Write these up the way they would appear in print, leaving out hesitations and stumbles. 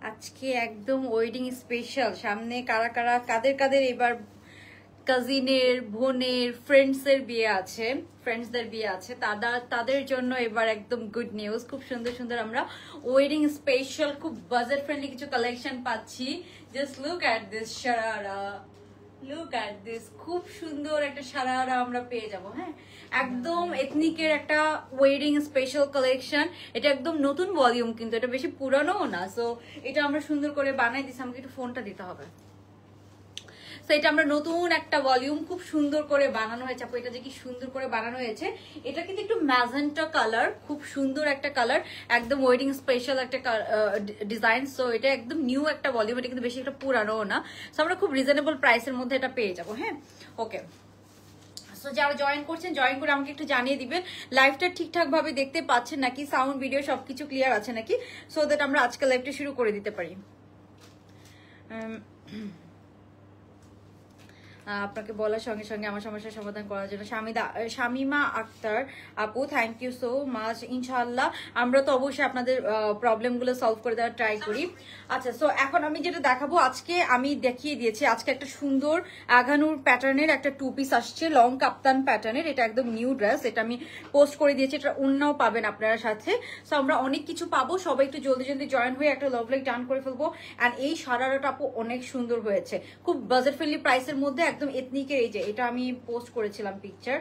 আজকে একদম wedding special. সামনে কারা কারা কাদের কাদের এবার কাজিনের, বোনের, ফ্রেন্ডসদের বিয়ে আছে, ফ্রেন্ডসদের বিয়ে আছে, তাদের জন্য এবার একদম গুড নিউজ। খুব সুন্দর সুন্দর আমরা ওয়েডিং স্পেশাল খুব বাজেট ফ্রেন্ডলি কিছু কালেকশন পাচ্ছি। Just look at this sharara, look at this, খুব সুন্দর একটা শারারা আমরা পেয়ে যাব। হ্যাঁ, একদম এথনিকের একটা ওয়েডিং স্পেশাল কালেকশন। এটা একদম নতুন ভলিউম, কিন্তু এটা বেশি পুরানোও না। সো এটা আমরা সুন্দর করে বানাই দিছি। আমাকে একটু ফোনটা দিতে হবে। এটা আমরা নতুন একটা ভলিউম খুব সুন্দর করে বানানো হয়েছে। আপু এটা যে কি সুন্দর করে বানানো হয়েছে। এটা কিন্তু একটু ম্যাজেন্টা কালার, খুব সুন্দর একটা কালার, একদম ওয়েডিং স্পেশাল একটা ডিজাইন। সো এটা একদম নিউ একটা ভলিউম, এটা কিন্তু বেশি একটা পুরানোও না। সো আমরা খুব রিজনেবল প্রাইসের মধ্যে এটা পেয়ে যাবো। হ্যাঁ, ওকে। সো যারা জয়েন করছেন, জয়েন করে আমাকে একটু জানিয়ে দিবেন লাইভটা ঠিকঠাক ভাবে দেখতে পাচ্ছেন নাকি, সাউন্ড ভিডিও সবকিছু ক্লিয়ার আছে নাকি, সো দ্যাট আমরা আজকে লাইভটা শুরু করে দিতে পারি। আপনাকে বলার সঙ্গে সঙ্গে আমার সমস্যার সমাধান করার জন্য শামিমা আক্তার আপু, থ্যাংক ইউ সো মাচ। ইনশাআল্লাহ আমরা তো অবশ্যই আপনাদের প্রবলেমগুলো সলভ করে দেওয়ার ট্রাই করি। আচ্ছা, সো এখন আমি যেটা দেখাবো, আজকে আমি দেখিয়ে দিয়েছি আজকে একটা সুন্দর আঘানুর প্যাটার্নের একটা টু পিস আসছে, লং কাপ্তান প্যাটার্নের। এটা একদম নিউ ড্রেস, এটা আমি পোস্ট করে দিয়েছি। এটা অন্যও পাবেন আপনারা সাথে। সো আমরা অনেক কিছু পাবো। সবাই একটু জলদি জলদি জয়েন হয়ে একটা লাভ লাইক ডান করে ফেলবো। অ্যান্ড এই সারারাটা আপু অনেক সুন্দর হয়েছে, খুব বাজেট ফ্রেন্ডলি প্রাইসের মধ্যে, একদম এথনিকের। এই যে এটা আমি পোস্ট করেছিলাম পিকচার,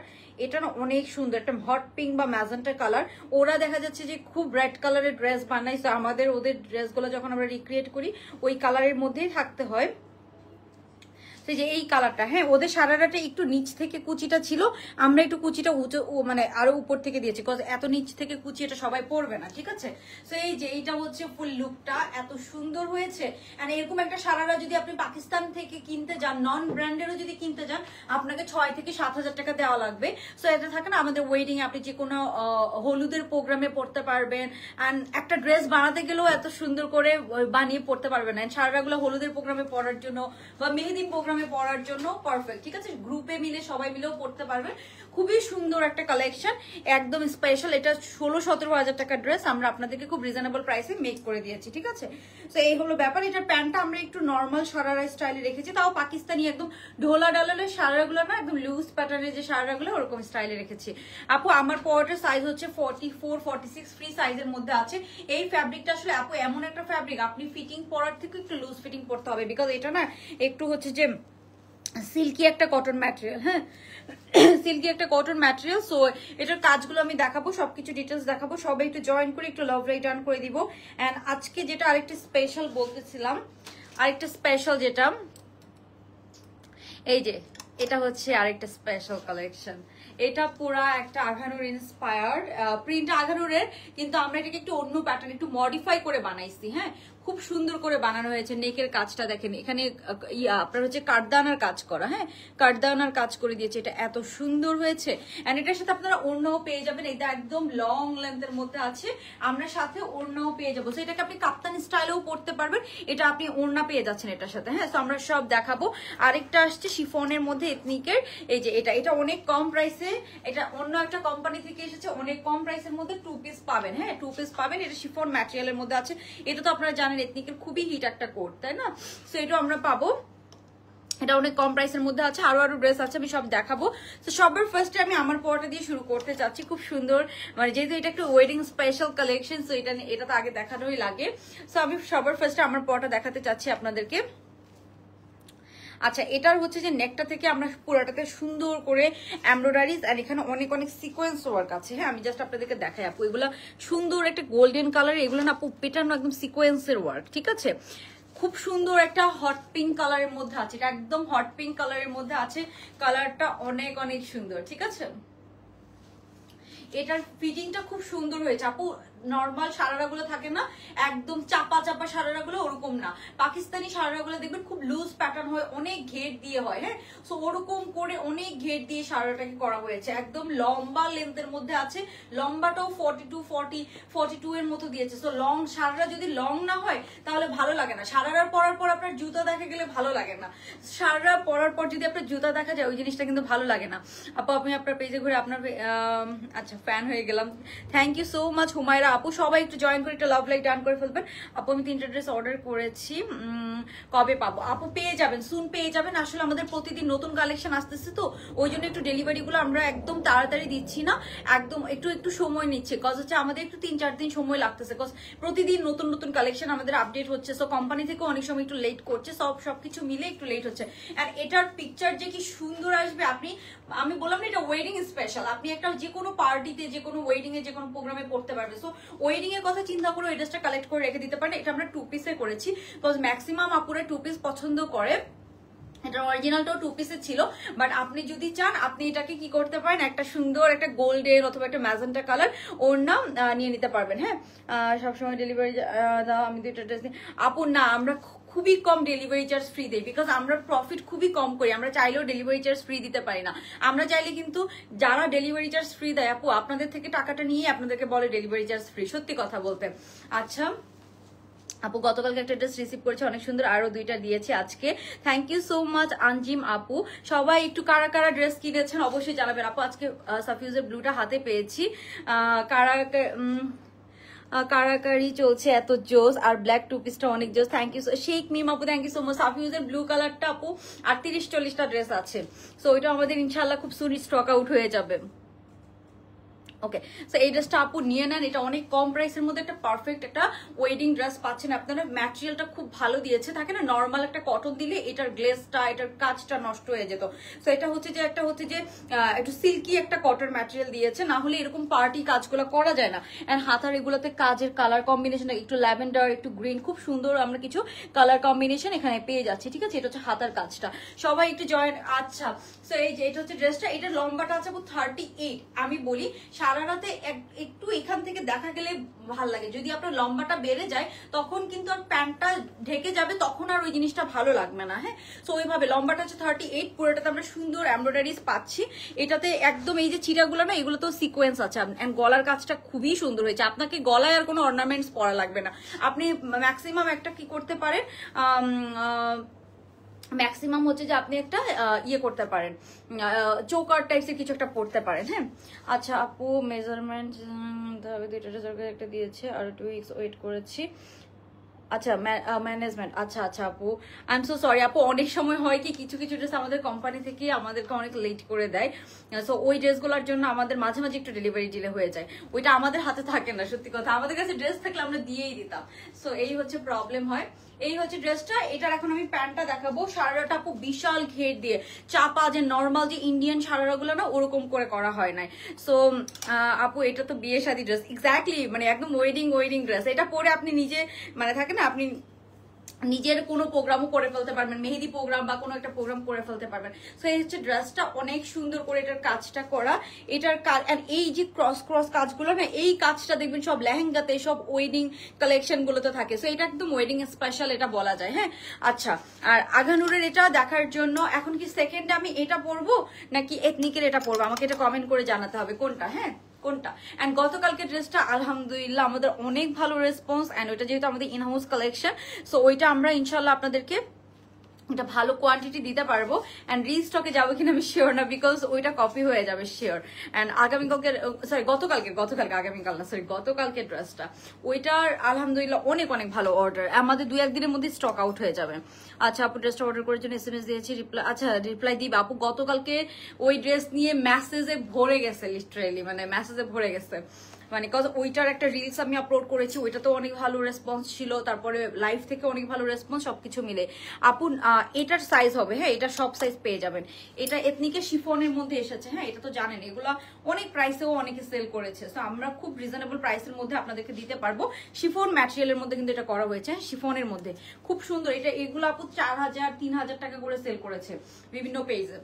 এটা না অনেক সুন্দর, একটা হট পিঙ্ক বা ম্যাজেন্টা কালার। ওরা দেখা যাচ্ছে যে খুব রেড কালারের ড্রেস বানাইছে, আমাদের ওদের ড্রেসগুলো যখন আমরা রিক্রিয়েট করি ওই কালারের মধ্যেই থাকতে হয়। যে এই কালারটা, হ্যাঁ, ওদের সারারাটা একটু নিচ থেকে কুচিটা ছিল, আমরা একটু কুচিটা উঁচু মানে আরো উপর থেকে দিয়েছি, বিকজ এত নিচ থেকে কুচি এটা সবাই পরবে না, ঠিক আছে। তো এই যে এইটা হচ্ছে ফুল লুকটা, এত সুন্দর হয়েছে। এন্ড এরকম একটা সারারা যদি আপনি পাকিস্তান থেকে কিনতে যান, নন ব্র্যান্ডেরও যদি কিনতে যান, আপনাকে 6 থেকে 7,000 টাকা দেওয়া লাগবে। সো এটা থাকে না আমাদের ওয়েডিং এ আপনি যে কোনো হলুদের প্রোগ্রামে পড়তে পারবেন। অ্যান্ড একটা ড্রেস বানাতে গেলেও এত সুন্দর করে বানিয়ে পড়তে পারবেন না। সারারাগুলো হলুদের প্রোগ্রামে পড়ার জন্য বা মেহেদি প্রোগ্রামে পড়ার জন্য পারফেক্ট, ঠিক আছে। গ্রুপে মিলে সবাই মিলেও পড়তে পারবে। খুবই সুন্দর একটা কালেকশন, একদম স্পেশাল। এটা 16-17 হাজার টাকার ড্রেস আমরা আপনাদেরকে খুব রিজনেবল প্রাইসে মেক করে দিয়েছি, ঠিক আছে। তো এই হলো ব্যাপার। এটার প্যান্টটা আমরা একটু নর্মাল সারারা স্টাইলে রেখেছি, তাও পাকিস্তানি একদম ঢোলা ডালালের সারারাগুলো না, একদম লুজ প্যাটার্নের যে সারারাগুলো ওরকম স্টাইলে রেখেছি। আপু আমার পরাটার সাইজ হচ্ছে 44-46 ফ্রি সাইজের মধ্যে আছে। এই ফ্যাব্রিকটা আসলে আপু এমন একটা ফ্যাব্রিক, আপনি ফিটিং পরার থেকে একটু লুজ ফিটিং পড়তে হবে, বিকজ এটা না একটু হচ্ছে যে সিল্কি একটা কটন ম্যাটেরিয়াল। হ্যাঁ, সিল্কি একটা কটন ম্যাটেরিয়াল। সো এটার কাজগুলো আমি দেখাবো, সবকিছু ডিটেলস দেখাবো। সবাই একটু জয়েন করে একটু লাভ রিটার্ন করে দিব। এন্ড আজকে যেটা আরেকটা স্পেশাল বলতেছিলাম, আরেকটা স্পেশাল যেটা, এই যে এটা হচ্ছে আরেকটা স্পেশাল কালেকশন। এটা পুরা একটা আঘানুর ইন্সপায়ার্ড প্রিন্ট, আঘানুরের, কিন্তু আমরা এটাকে একটু অন্য প্যাটার্ন একটু মডিফাই করে বানাইছি। হ্যাঁ, খুব সুন্দর করে বানানো হয়েছে। নেকের কাজটা দেখেন, এখানে আপনার হচ্ছে কাঠদানার কাজ করা। হ্যাঁ, কাঠদানার কাজ করে দিয়েছে, এটা এত সুন্দর হয়েছে। এন্ড এটার সাথে আপনারা ওড়নাও পেয়ে যাবেন, এটা একদম লং লেন্থের মধ্যে আছে, আমরা সাথে ওড়নাও পেয়ে যাবো। সো এটাকে আপনি কাপ্তানি স্টাইলেও পড়তে পারবেন, এটা আপনি ওড়না পেয়ে যাচ্ছেন এটার সাথে। হ্যাঁ, তো আমরা সব দেখাবো। আরেকটা আসছে শিফনের মধ্যে এথনিকের, এই যে এটা অনেক কম প্রাইসে, এটা অন্য একটা কোম্পানি থেকে এসেছে, অনেক কম প্রাইসের মধ্যে 2 পিস পাবেন। হ্যাঁ, 2 পিস পাবেন। এটা শিফন ম্যাটেরিয়ালের মধ্যে আছে। এটা তো আপনারা জানেন এথনিকের খুবই হিট একটা কোট, তাই না। সো এটা আমরা পাবো, এটা অনেক কম প্রাইসের মধ্যে আছে। আরো ড্রেস আছে, আমি সব দেখাবো। তো সবার ফার্স্টে আমি আমার পরাটা দিয়ে শুরু করতে চাচ্ছি। খুব সুন্দর, মানে যেহেতু এটা একটা ওয়েডিং স্পেশাল কালেকশন, সো এটা তো আগে দেখানোই লাগে। সো আমি সবার ফার্স্টে আমার পরাটা দেখাতে চাচ্ছি আপনাদেরকে। আচ্ছা, এটার হচ্ছে যে নেকটা থেকে আমরা পুরোটাতে সুন্দর করে এমব্রয়ডারিজ আর এখানে অনেক অনেক সিকোয়েন্স ওয়ার্ক আছে। হ্যাঁ, আমি জাস্ট আপনাদেরকে দেখাই আপু, এগুলো সুন্দর একটা গোল্ডেন কালার, এগুলো না আপু পেটার্ন একদম সিকোয়েন্সের ওয়ার্ক, ঠিক আছে। খুব সুন্দর একটা হট পিঙ্ক কালারের মধ্যে আছে, এটা একদম হট পিঙ্ক কালারের মধ্যে আছে। কালারটা অনেক অনেক সুন্দর, ঠিক আছে। এটার ফিটিংটা খুব সুন্দর হয়েছে আপু। নর্মাল সারারাগুলো থাকে না, একদম চাপা চাপা সারারাগুলো ওরকম না। পাকিস্তানি সারারাগুলো দেখবেন খুব লুজ প্যাটার্ন হয়, অনেক ঘের দিয়ে হয়। হ্যাঁ, সো ওরকম করে অনেক ঘের দিয়ে সারাটাকে করা হয়েছে, একদম লম্বা লেন্থের মধ্যে আছে। লম্বাটাও 42 এর মতো দিয়েছে। সো লং সারারা যদি লং না হয় তাহলে ভালো লাগে না। সারারা পরার পর আপনার জুতা দেখা গেলে ভালো লাগে না। সারারা পরার পর যদি আপনার জুতা দেখা যায় ওই জিনিসটা কিন্তু ভালো লাগে না। আপু আমি আপনার পেজে ঘুরে আপনার আচ্ছা ফ্যান হয়ে গেলাম। Thank you so much Humaira আপু সবাই একটু জয়েন করে একটা লাভ লাইক ডান করে ফেলবেন। আপু আমি 3টা ড্রেস অর্ডার করেছি, কবে পাবো? আপু পেয়ে যাবেন, সুন পেয়ে যাবেন। আসলে আমাদের প্রতিদিন নতুন কালেকশন আসতেছে, তো ওই জন্য একটু ডেলিভারি গুলো আমরা একদম তাড়াতাড়ি দিচ্ছি না, একদম একটু একটু সময় নিচ্ছে। কজ হচ্ছে আমাদের একটু 3-4 দিন সময় লাগতেছে, কজ প্রতিদিন নতুন নতুন কালেকশন আমাদের আপডেট হচ্ছে। সো কোম্পানি থেকে অনেক সময় একটু লেট করছে, সবকিছু মিলে একটু লেট হচ্ছে। আর এটার পিকচার যে কি সুন্দর আসবে, আপনি আমি বললাম না এটা ওয়েডিং স্পেশাল, আপনি একটা যে কোনো পার্টিতে, যে কোনো ওয়েডিং এ, যে কোনো প্রোগ্রামে পড়তে পারবে। সো ওয়েডিং এর কথা চিন্তা করে এই ড্রেসটা কালেক্ট করে রেখে দিতে পারেন। এটা আমরা 2 পিসে করেছি, বিকজ ম্যাক্সিমাম আপুরা 2 পিস পছন্দ করে। এটা অরিজিনালটাও 2 পিসে ছিল, বাট আপনি যদি চান আপনি এটাকে কি করতে পারেন, একটা সুন্দর একটা গোল্ডেন অথবা একটা ম্যাজেন্টা কালার ওর নাম নিয়ে নিতে পারবেন। হ্যাঁ, সবসময় ডেলিভারি দাও, আমি 2টা ড্রেস নিই। আপু না, আমরা খুবই কম ডেলিভারি চার্জ ফ্রি দেই, বিকজ আমরা প্রফিট খুবই কম করি। আমরা চাইলেও ডেলিভারি চার্জ ফ্রি দিতে পারি না। আমরা চাইলে কিন্তু যারা ডেলিভারি চার্জ ফ্রি দেয় আপু, আপনাদের থেকে টাকাটা নিয়ে আপনাদেরকে বলে ডেলিভারি চার্জ ফ্রি, সত্যি কথা বলতে। আচ্ছা আপু গতকালকে একটা ড্রেস রিসিভ করেছে, অনেক সুন্দর, আরো 2টা দিয়েছে আজকে। থ্যাংক ইউ সো মাচ আনজিম আপু। সবাই একটু কারা কারা ড্রেস কিনেছেন অবশ্যই জানাবেন আপু। আজকে সাফিউজের ব্লুটা হাতে পেয়েছি, কারাকারি চলছে, এত জোস। আর ব্ল্যাক 2 পিসটা অনেক জোস। থ্যাংক ইউ শেখ মিম আপু, থ্যাংক ইউ সো মাচ। সাফিউজের ব্লু কালারটা আপু আর 30-40টা ড্রেস আছে, সো ওইটা আমাদের ইনশাল্লাহ খুব সুন স্টক আউট হয়ে যাবে। ওকে, সো এই ড্রেসটা আপু নিয়ে নেন, এটা অনেক কম প্রাইসের মধ্যে একটা পারফেক্ট একটা ওয়েডিং ড্রেস পাচ্ছেন আপনারা। ম্যাটেরিয়ালটা খুব ভালো দিয়েছে, থাকে না নর্মাল একটা কটন দিলে এটার গ্লেজটা, এটার কাজটা নষ্ট হয়ে যেত। সো এটা হচ্ছে যে একটা হচ্ছে যে একটু সিল্কি একটা কটন ম্যাটেরিয়াল দিয়েছে, না হলে এরকম পার্টি কাজগুলো করা যায় না। এন্ড হাতার এগুলোতে কাজের কালার কম্বিনেশন একটু ল্যাভেন্ডার, একটু গ্রিন, খুব সুন্দর আমরা কিছু কালার কম্বিনেশন এখানে পেয়ে যাচ্ছি। ঠিক আছে, এটা হচ্ছে হাতার কাজটা, সবাই একটু জয়েন। আচ্ছা, সো এই যে এটা হচ্ছে ড্রেসটা, এটার লম্বাটা আছে 38। আমি বলি সারা রাতে একটু এখান থেকে দেখা গেলে ভাল লাগে, যদি আপনার লম্বাটা বেড়ে যায় তখন কিন্তু আর প্যান্টটা ঢেকে যাবে, তখন আর ওই জিনিসটা ভালো লাগবে না। হ্যাঁ, সো ওইভাবে লম্বাটা হচ্ছে 38, পুরোটাতে আমরা সুন্দর এমব্রয়ডারিজ পাচ্ছি। এটাতে একদম এই যে চিরাগুলো না, এগুলো তো সিকোয়েন্স আছে, এন্ড গলার কাজটা খুবই সুন্দর হয়েছে। আপনাকে গলায় আর কোনো অর্নামেন্টস পরা লাগবে না। আপনি ম্যাক্সিমাম একটা কি করতে পারেন, ম্যাক্সিমাম হচ্ছে যে আপনি একটা ইয়ে করতে পারেন, চৌকার টাইপসের কিছু একটা পড়তে পারেন। হ্যাঁ, আচ্ছা আপু মেজারমেন্ট 2টা একটা দিয়েছে, আর 2 উইকস ওয়েট করেছি। আচ্ছা ম্যানেজমেন্ট, আচ্ছা আচ্ছা আপু, আই এম সো সরি আপু। অনেক সময় হয় কি, কিছু কিছু ড্রেস আমাদের কোম্পানি থেকে আমাদেরকে অনেক লেট করে দেয়, সো ওই ড্রেসগুলোর জন্য আমাদের মাঝে মাঝে একটু ডেলিভারি ডিলে হয়ে যায়। ওইটা আমাদের হাতে থাকে না, সত্যি কথা। আমাদের কাছে ড্রেস থাকলে আমরা দিয়েই দিতাম। সো এই হচ্ছে প্রবলেম হয়। এই হচ্ছে ড্রেসটা, এটার এখন আমি প্যান্টটা দেখাবো। সারারাটা আপু বিশাল ঘের দিয়ে চাপা, যে নর্মাল যে ইন্ডিয়ান সারারাগুলো না ওরকম করে করা হয় নাই। সো আপু এটা তো বিয়ে শাদী ড্রেস, এক্স্যাক্টলি, মানে একদম ওয়েডিং ড্রেস। এটা পরে আপনি নিজে, মানে থাকে না, আপনি নিজের কোনো প্রোগ্রামও করে ফেলতে পারবেন, মেহেদি প্রোগ্রাম বা কোনো একটা প্রোগ্রাম করে ফেলতে পারবেন। সো এই হচ্ছে ড্রেসটা, অনেক সুন্দর করে এটার কাজটা করা। এটার কাজ, আর এই যে ক্রস কাজগুলো না, এই কাজটা দেখবেন সব লেহেঙ্গাতে, সব ওয়েডিং কালেকশন গুলোতে থাকে। সো এটা একদম ওয়েডিং স্পেশাল এটা বলা যায়। হ্যাঁ, আচ্ছা, আর আঘানুরের এটা দেখার জন্য এখন কি সেকেন্ডে আমি এটা পরবো নাকি এথনিকের এটা পরবো, আমাকে এটা কমেন্ট করে জানাতে হবে কোনটা। হ্যাঁ, কোনটা। এন্ড গতকালকে ড্রেসটা আলহামদুলিল্লাহ আমাদের অনেক ভালো রেসপন্স, এন্ড ওইটা যেহেতু আমাদের ইনহাউস কালেকশন, সো ওইটা আমরা ইনশাল্লাহ আপনাদেরকে এটা ভালো কোয়ান্টিটি দিতে পারবো। এন্ড রিস্টকে যাবো কিনা আমি শিওর না, বিকজ ওইটা কপি হয়ে যাবে শিওর। এন্ড আগামীকালকে, সরি গতকালকে আগামীকাল না, সরি গতকালকে ড্রেসটা, ওইটার আলহামদুলিল্লাহ অনেক অনেক ভালো অর্ডার, আমাদের 2-1 দিনের মধ্যে স্টক আউট হয়ে যাবে। আচ্ছা আপু ড্রেসটা অর্ডার করার জন্য SMS দিয়েছি, রিপ্লাই দিবা আপু। গতকালকে ওই ড্রেস নিয়ে মেসেজে ভরে গেছে, লিটারেলি মানে মেসেজে ভরে গেছে, মানে ওইটার একটা রিলস আমি আপলোড করেছি, ওইটা তো অনেক ভালো রেসপন্স ছিল, তারপরে লাইভ থেকে অনেক ভালো রেসপন্স, সবকিছু মিলে। আপু এটার সাইজ হবে, হ্যাঁ এটা সব সাইজ পেয়ে যাবেন। এটা এথনিকের শিফনের মধ্যে এসেছে। হ্যাঁ, এটা তো জানেন এগুলা অনেক প্রাইসেও অনেকে সেল করেছে, তো আমরা খুব রিজনেবল প্রাইসের মধ্যে আপনাদেরকে দিতে পারবো। শিফন ম্যাটেরিয়ালের মধ্যে কিন্তু এটা করা হয়েছে, শিফনের মধ্যে খুব সুন্দর। এটা এগুলো আপু 4000-3000 টাকা করে সেল করেছে বিভিন্ন পেজে,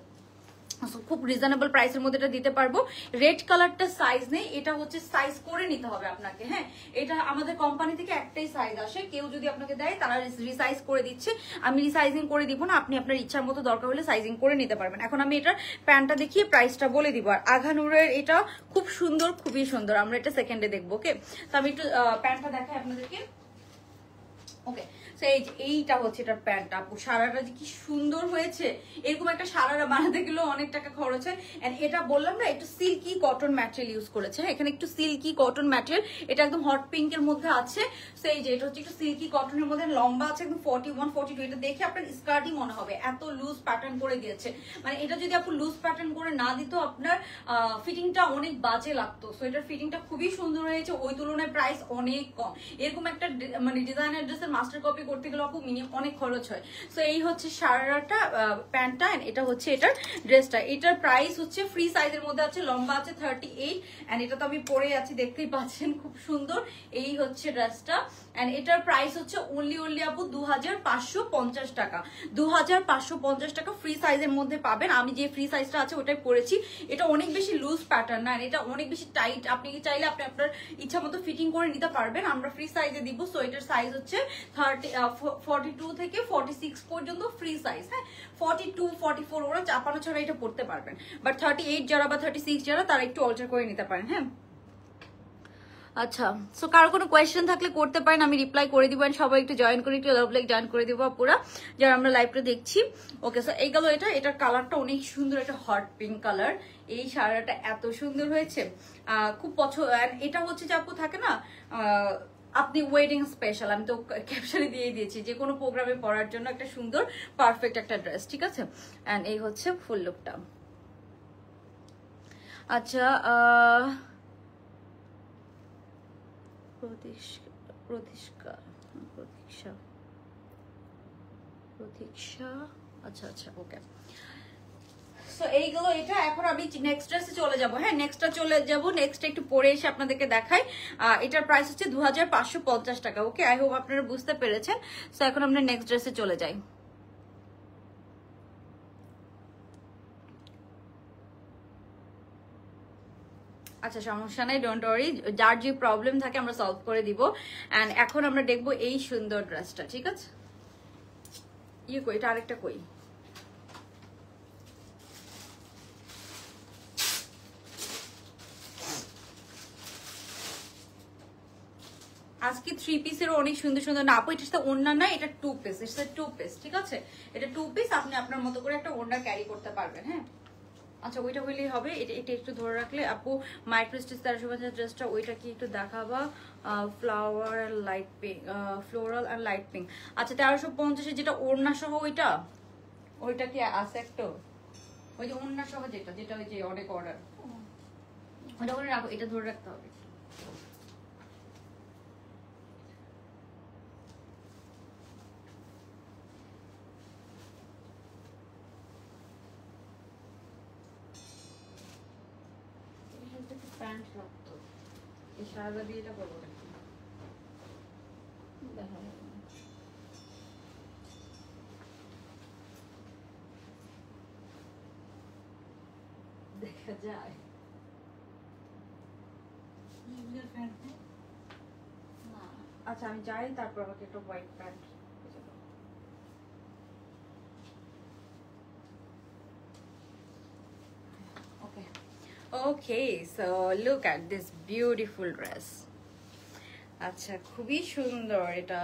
খুব রিজনেবল প্রাইসের মধ্যে এটা দিতে পারবো। রেড কালারটা সাইজ নেই, এটা হচ্ছে সাইজ করে নিতে হবে আপনাকে। হ্যাঁ, এটা আমাদের কোম্পানি থেকে একটাই সাইজ আসে, কেউ যদি আপনাকে দেয় তারা রিসাইজ করে দিচ্ছে, আমি রিসাইজিং করে দিব না, আপনি আপনার ইচ্ছার মতো দরকার হলে সাইজিং করে নিতে পারবেন। এখন আমি এটার প্যান্টটা দেখিয়ে প্রাইসটা বলে দিব। আর আঘানুরের এটা খুব সুন্দর, খুবই সুন্দর, আমরা এটা সেকেন্ডে দেখবো। ওকে, তো আমি একটু প্যান্টটা দেখাই আপনাদেরকে। ওকে, সো এইটা হচ্ছে এটার প্যান্ট। আপু সারাটা যে কি সুন্দর হয়েছে, এরকম একটা সারারা বানাতে গেলেও অনেক টাকা খরচ হয়। এন্ড এটা বললাম না, একটু সিল্কি কটন ম্যাটেরিয়াল ইউজ করেছে। এখানে একটু সিল্কি কটন ম্যাটেরিয়াল, এটা একদম হট পিঙ্কের মধ্যে আছে। সো এই যে এটা হচ্ছে একটু সিল্কি কটনের মধ্যে, লম্বা আছে একদম 41 42। এটা দেখে আপনার স্কার্টই মনে হবে, এত লুজ প্যাটার্ন করে দিয়েছে। মানে এটা যদি আপু লুজ প্যাটার্ন করে না দিত, আপনার ফিটিংটা অনেক বাজে লাগতো। সো এটার ফিটিংটা খুবই সুন্দর হয়েছে, ওই তুলনায় প্রাইস অনেক কম। এরকম একটা মানে ডিজাইনার ড্রেসের মাস্টার কপি করতে গেলে আপু মিনিমাম অনেক খরচ হয়। সো এই হচ্ছে সারাটা প্যান্টটা, এটা হচ্ছে এটার ড্রেসটা। এটার প্রাইস হচ্ছে ফ্রি সাইজের মধ্যে আছে, লম্বা আছে 38। এন্ড এটা তো আমি পরে আছি, দেখতেই পাচ্ছেন খুব সুন্দর। এই হচ্ছে ড্রেসটা, এন্ড এটার প্রাইস হচ্ছে অনলি আপু 2550 টাকা। 2550 টাকা ফ্রি সাইজের মধ্যে পাবেন। আমি যে ফ্রি সাইজটা আছে ওটাই পরেছি। এটা অনেক বেশি লুজ প্যাটার্ন না, এটা অনেক বেশি টাইট। আপনি চাইলে আপনি আপনার ইচ্ছা মতো ফিটিং করে নিতে পারবেন, আমরা ফ্রি সাইজে দিব। সো এটার সাইজ হচ্ছে 42 থেকে 46 পর্যন্ত ফ্রি সাইজ। হ্যাঁ, 42 44 ওরা চাপানো ছাড়া এটা পড়তে পারবেন, বাট 38 যারা বা 36 যারা তারা একটু অল্টার করে নিতে পারেন। হ্যাঁ, আচ্ছা, সো কারো কোনো কোয়েশ্চেন থাকলে করতে পারেন, আমি রিপ্লাই করে দিব। সবাই একটু জয়েন করে, একটু লাভ লাইক জয়েন করে দিব পুরা যারা আমরা লাইভটা দেখছি। ওকে, সো এই গেল এটা। এটার কালারটা অনেক সুন্দর, একটা হট পিঙ্ক কালার। এই সারাটা এত সুন্দর হয়েছে, খুব পছন্দ। এটা হচ্ছে যে আপু থাকে না, আপনি ওয়েডিং স্পেশাল, আমি তো ক্যাপশনে দিয়ে দিয়েছি, যে কোনো প্রোগ্রামে পরার জন্য একটা সুন্দর পারফেক্ট একটা ড্রেস, ঠিক আছে। এন্ড এই হচ্ছে ফুল লুকটা। আচ্ছা, প্রতীক্ষা, আচ্ছা আচ্ছা, ওকে। সো এইগুলো এটা। এখন আমি নেক্সট ড্রেসে চলে যাব। হ্যাঁ, নেক্সটটা চলে যাব। নেক্সট একটু পরে এসে আপনাদেরকে দেখাই। এটার প্রাইস হচ্ছে 2550 টাকা। ওকে, আই হোপ আপনারা বুঝতে পেরেছেন। সো এখন আমরা নেক্সট ড্রেসে চলে যাই। আচ্ছা, সমস্যা নাই, ডোন্ট ওয়ারি, যার যে প্রবলেম থাকে আমরা সলভ করে দিব। এন্ড এখন আমরা দেখবো এই সুন্দর ড্রেসটা, ঠিক আছে। কই এটা, আরেকটা কই, আজকে 3 পিসের অনেক সুন্দর সুন্দর। না আপু, এটা ওড়না না, এটা 2 পিস। এটা 2 পিস, ঠিক আছে। এটা 2 পিস, আপনি আপনার মতো করে একটা ওড়না ক্যারি করতে পারবেন। হ্যাঁ, আচ্ছা, ওইটা হইলেই হবে। এটা একটু ধরে রাখলে আপু। মাইক্রো স্টিচ 1350 ড্রেসটা, ওইটা কি একটু দেখাবা? ফ্লাওয়ার আর লাইট পিঙ্ক, ফ্লোরাল আর লাইট পিঙ্ক। আচ্ছা, 1350 যেটা ওড়না সহ, ওইটা কি আছে একটু? ওই যে ওড়না সহ যেটা ওই যে অনেক অর্ডার, ওটা করে রাখো। এটা ধরে রাখতে হবে। প্যান্ট রাখতো, এই সারা দিয়ে এটা করবো নাকি দেখা যায়। আচ্ছা, আমি যাই, তারপর আমাকে একটা white pant. Okay, so look at this beautiful dress. আচ্ছা, খুবই সুন্দর এটা।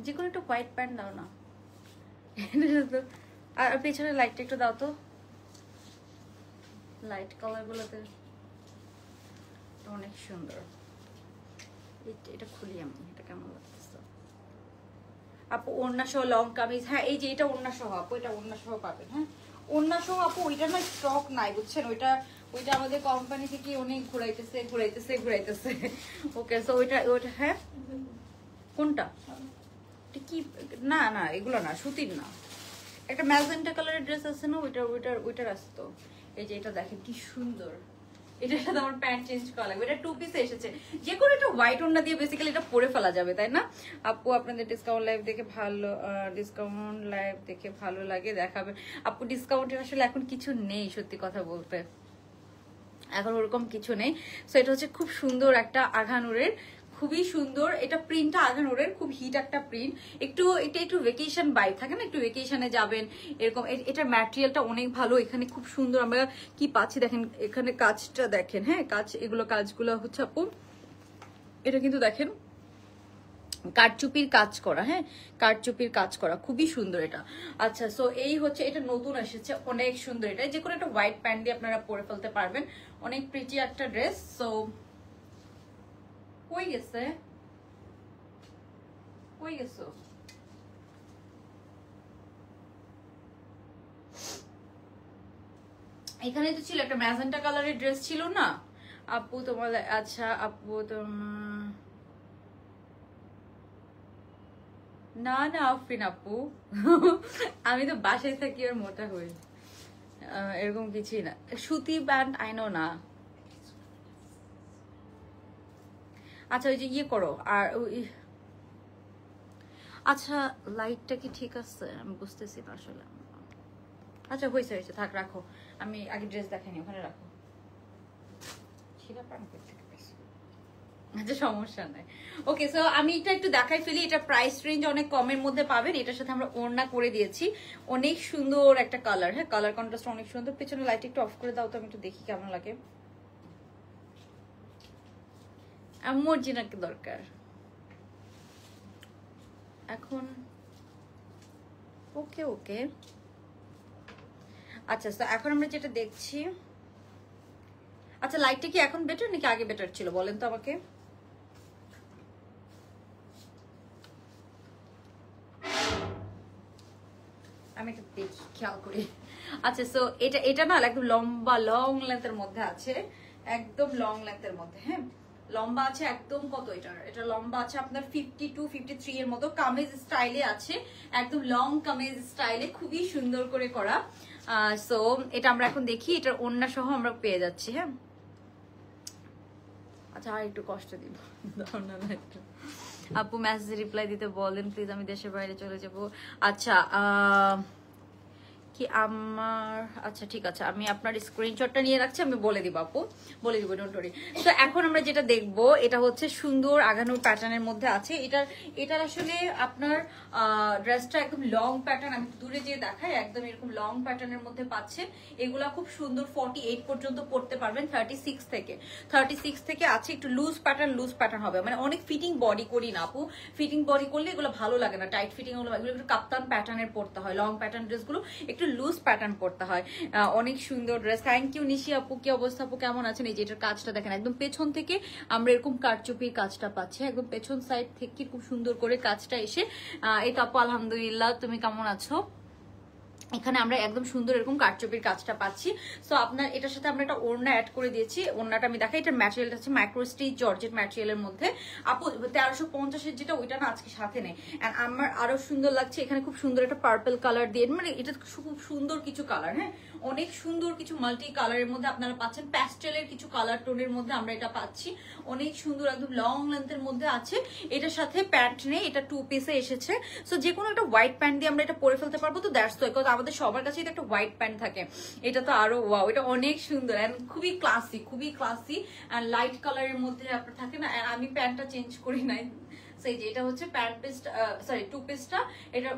যে কোনো একটা হোয়াইট প্যান্ট দাও না। আর পেছনে লাইটটা একটু দাও তো, লাইট কালার গুলোতে অনেক সুন্দর। এটা খুলি আমি, এটা কেমন লাগতেছে আপু? ওড়না সহ লং কামিজ। হ্যাঁ, এই যে এটা ওড়না সহ আপু, এটা ওড়না সহ পাবেন। হ্যাঁ, ওড়না সহ আপু। ওইটা না স্টক নাই, বুঝছেন। ওইটা আমাদের কোম্পানি থেকে অনেক ঘুরাইতেছে। ওকে, সো ওইটা। হ্যাঁ, কোনটা কি? না না, এগুলো না, সুতির না। একটা ম্যাজেন্টা কালারের ড্রেস আছে না, ওইটার আসতো। এই যে এটা দেখেন কি সুন্দর। এটার সাথে আমার প্যান্ট চেঞ্জ করা লাগবে। এটা 2 পিসে এসেছে। যে কোনো একটা হোয়াইট ওড়না দিয়ে বেসিক্যালি এটা পরে ফেলা যাবে, তাই না আপু? আপনাদের ডিসকাউন্ট লাইভ দেখে ভালো লাগে, দেখাবে আপু। ডিসকাউন্টের আসলে এখন কিছু নেই, সত্যি কথা বলতে এখন ওরকম কিছু নেই। সো এটা হচ্ছে খুব সুন্দর একটা আঘানুরের, খুবই সুন্দর। এটা প্রিন্টটা আঘানুরের, খুব হিট একটা প্রিন্ট। এটা একটু ভেকেশন বাইক থাকে না, একটু ভেকেশনে যাবেন এরকম। এটার ম্যাটেরিয়ালটা অনেক ভালো। এখানে খুব সুন্দর আমরা কি পাচ্ছি দেখেন, এখানে কাজটা দেখেন। হ্যাঁ, কাজগুলো হচ্ছে আপু এটা কিন্তু দেখেন কারচুপির কাজ করা, হ্যাঁ কারচুপির কাজ করা, খুবই সুন্দর এটা। আচ্ছা সো এই হচ্ছে, এটা নতুন এসেছে, অনেক সুন্দর। এটা যে কোনো একটা হোয়াইট প্যান্ট দিয়ে আপনারা পরে ফেলতে পারবেন, অনেক প্রিটি একটা ড্রেস। সো কই গেছে, কই গেছো? এখানে তো ছিল একটা ম্যাজেন্টা কালারের ড্রেস ছিল না আপু তোমার? আচ্ছা আপু না না আফরিন আপু আমি তো বাসায় থাকি আর মোটা হই, এরকম কিছুই না। সুতি প্যান্ট আইনো না। আচ্ছা ওই যে ইয়ে করো আর আচ্ছা লাইটটা কি ঠিক আছে? আমি বুঝতেছি না আসলে। আচ্ছা হয়েছে হয়েছে, থাক রাখো, আমি আগে ড্রেস দেখাইনি, ওখানে রাখো। ছিঁড়া প্যান্ট করতে আচ্ছা সমস্যা নাই। ওকে সো আমি এটা একটু দেখাই ফেলি। এটা প্রাইস রেঞ্জ অনেক কমের মধ্যে পাবেন। এটার সাথে আমরা ওড়না করে দিয়েছি, অনেক সুন্দর একটা কালার, হ্যাঁ কালার কন্ট্রাস্ট অনেক সুন্দর। পেছনে লাইট একটু অফ করে দাও তো, আমি একটু দেখি কেমন লাগে। আমার জিনাকে দরকার এখন। ওকে ওকে আচ্ছা তো এখন আমরা যেটা দেখছি, আচ্ছা লাইটটা কি এখন বেটার নাকি আগে বেটার ছিল বলেন তো আমাকে? আমি একটু দেখি, খেয়াল করি। আচ্ছা সো এটা না একদম লম্বা লং লেন্থের মধ্যে আছে, একদম লং লেন্থের মধ্যে, হ্যাঁ লম্বা আছে একদম। কত এটা লম্বা আছে আপনার 52 53 এর মতো। কামিজ স্টাইলে আছে, একদম লং কামিজ স্টাইলে, খুবই সুন্দর করে করা। সো এটা আমরা এখন দেখি, এটার ওড়না সহ আমরা পেয়ে যাচ্ছি, হ্যাঁ। আচ্ছা আর একটু কষ্ট দিব না একটু। আপু মেসেজে রিপ্লাই দিতে বলেন প্লিজ, আমি দেশের বাইরে চলে যাব। আচ্ছা কি আমার, আচ্ছা ঠিক আছে, আমি আপনার স্ক্রিনশটটা নিয়ে রাখছি, আমি বলে দিব আপু, বলে দিব, ডোন্ট ওয়ারি। তো এখন আমরা যেটা দেখব, এটা হচ্ছে সুন্দর আগানোর প্যাটার্নের মধ্যে আছে। এটার আসলে আপনার ড্রেসটা একদম লং প্যাটার্ন, আমি দূরে যেয়ে দেখাই, একদম এরকম লং প্যাটার্নের মধ্যে পাচ্ছেন। এগুলা খুব সুন্দর, 48 পর্যন্ত পড়তে পারবেন, 36 থেকে আছে। একটু লুজ প্যাটার্ন হবে, মানে অনেক ফিটিং বডি করি না আপু, ফিটিং বডি করলে এগুলো ভালো লাগে না, টাইট ফিটিং এগুলো একটু কাপ্তান প্যাটার্নের পড়তে হয়। লং প্যাটার্ন ড্রেসগুলো একটু লুজ প্যাটার্ন পড়তে হয়। অনেক সুন্দর ড্রেস। থ্যাংক ইউ নিশি আপু, কি অবস্থা আপু, কেমন আছেন? এই যে এটার কাজটা দেখেন, একদম পেছন থেকে আমরা এরকম কারচুপির কাজটা পাচ্ছি, একদম পেছন সাইড থেকে খুব সুন্দর করে কাজটা এসে। এই তো আপু আলহামদুলিল্লাহ, তুমি কেমন আছো? এখানে আমরা একদম সুন্দর এরকম কারচুপির কাজটা পাচ্ছি। সো আপনার এটার সাথে আমরা একটা ওড়না অ্যাড করে দিয়েছি। ওড়নাটা আমি দেখাই, এটার ম্যাটেরিয়ালটা হচ্ছে মাইক্রো স্টিচ জর্জেট ম্যাটেরিয়ালের মধ্যে। আপু 1350-এর যেটা, ওইটা না আজকে সাথে নেই। এন্ড আমার আরো সুন্দর লাগছে, এখানে খুব সুন্দর একটা পার্পল কালার দিয়ে, মানে এটা খুব সুন্দর কিছু কালার, হ্যাঁ অনেক সুন্দর কিছু মাল্টি কালারের মধ্যে আপনারা পাচ্ছেন। প্যাস্টেলের কিছু কালার টোনের মধ্যে আমরা এটা পাচ্ছি, অনেক সুন্দর, একদম লং লেন্থের মধ্যে আছে। এটার সাথে প্যান্ট নেই, এটা 2 পিসে এসেছে। সো যে কোনো একটা হোয়াইট প্যান্ট দিয়ে আমরা এটা পরে ফেলতে পারবো। তো দ্যাটস ওয়াই, বিকজ আমাদের সবার কাছে এটা একটা হোয়াইট প্যান্ট থাকে। এটা তো আরো ওয়াও, এটা অনেক সুন্দর এন্ড খুবই ক্লাসি এন্ড লাইট কালারের মধ্যে আপনার থাকে না। আমি প্যান্টটা চেঞ্জ করি নাই, সেই যে এটা হচ্ছে প্যান্ট পিসটা, সরি 2 পিসটা, এটা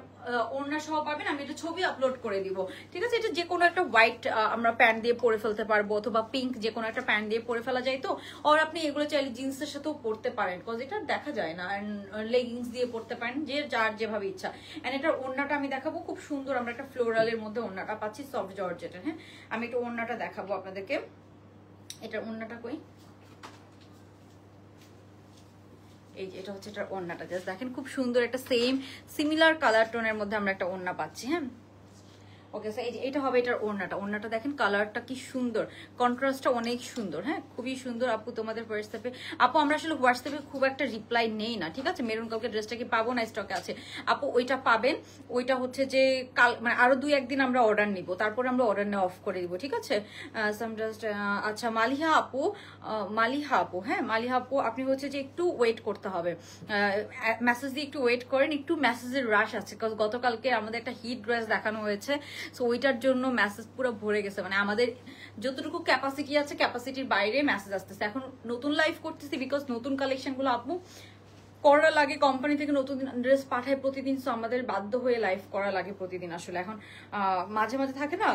ওড়না সহ পাবেন। আমি এটা ছবি আপলোড করে দিব, ঠিক আছে? এটা যে কোনো একটা হোয়াইট আমরা প্যান্ট দিয়ে পরে ফেলতে পারবো, অথবা পিঙ্ক যে কোনো একটা প্যান্ট দিয়ে পরে ফেলা যায়। তো আর আপনি এগুলো চাইলে জিন্সের সাথেও পরতে পারেন, বিকজ এটা দেখা যায় না। এন্ড লেগিংস দিয়ে পরতে পারেন, যে যার যেভাবে ইচ্ছা। এন্ড এটার ওড়নাটা আমি দেখাবো, খুব সুন্দর আমরা একটা ফ্লোরালের মধ্যে ওড়নাটা পাচ্ছি, সফট জর্জেটের। হ্যাঁ আমি একটু ওড়নাটা দেখাবো আপনাদেরকে। এটার ওড়নাটা কই, এই যে এটা হচ্ছে এটার ওড়নাটা, জাস্ট দেখেন খুব সুন্দর একটা সিমিলার কালার টোনের মধ্যে আমরা একটা ওড়না পাচ্ছি। হ্যাঁ ওকে এই যে এটা হবে এটার ওড়নাটা দেখেন, কালারটা কি সুন্দর, কন্ট্রাস্টটা অনেক সুন্দর, হ্যাঁ খুবই সুন্দর। আপু তোমাদের হোয়াটসঅ্যাপে, আপু আমরা আসলে হোয়াটসঅ্যাপে খুব একটা রিপ্লাই নেই না, ঠিক আছে? মেরুন কালকে ড্রেসটা কি পাবো না, স্টকে আছে আপু, ওইটা পাবেন। ওইটা হচ্ছে যে কাল, মানে আরো 2-1 দিন আমরা অর্ডার নিব, তারপরে আমরা অর্ডার নেওয়া অফ করে দিব, ঠিক আছে? আচ্ছা মালিহা আপু, হ্যাঁ মালিহা আপু, আপনি হচ্ছে যে একটু ওয়েট করতে হবে, মেসেজ দিয়ে একটু ওয়েট করেন, একটু মেসেজের রাশ আছে, বিকজ গতকালকে আমাদের একটা হিট ড্রেস দেখানো হয়েছে। সো ওইটার জন্য মেসেজ পুরো ভরে গেছে, মানে আমাদের যতটুকু ক্যাপাসিটি আছে ক্যাপাসিটির বাইরে মেসেজ আসতেছে। এখন নতুন লাইভ করতেছি, বিকজ নতুন কালেকশন গুলো আপু করা লাগে, কোম্পানি থেকে নতুন ড্রেস পাঠায় প্রতিদিন, সো আমাদের বাধ্য হয়ে লাইভ করা লাগে প্রতিদিন। আসলে এখন মাঝে মাঝে থাকে না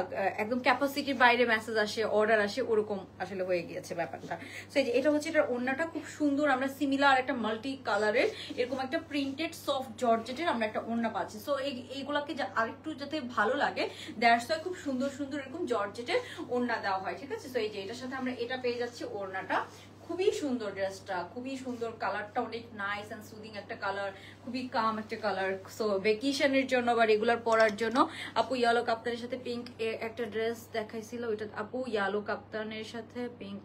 একদম ক্যাপাসিটির বাইরে মেসেজ আসে, অর্ডার আসে, ওরকম আসলে হয়ে গিয়েছে ব্যাপারটা। সো এই যে এটা হচ্ছে, এটার ওড়নাটা খুব সুন্দর, আমরা সিমিলার একটা মাল্টি কালারের এরকম একটা প্রিন্টেড সফট জর্জেটের আমরা একটা ওড়না পাচ্ছি। সো এইগুলাকে আরেকটু যাতে ভালো লাগে, দ্যাটস ওয়াই খুব সুন্দর সুন্দর এরকম জর্জেটের ওড়না দেওয়া হয়, ঠিক আছে। সো এই যে এটার সাথে আমরা এটা পেয়ে যাচ্ছি ওড়নাটা, খুবই সুন্দর ড্রেসটা, খুবই সুন্দর, কালারটা অনেক নাইস এন্ড সুদিং একটা কালার, খুবই কাম একটা কালার। সো ভ্যাকেশনের জন্য বা রেগুলার পরার জন্য। আপু ইয়েলো কাপ্তানের সাথে পিঙ্ক একটা ড্রেস দেখাইছিল, ওইটা আপু ইয়েলো কাপ্তানের সাথে পিঙ্ক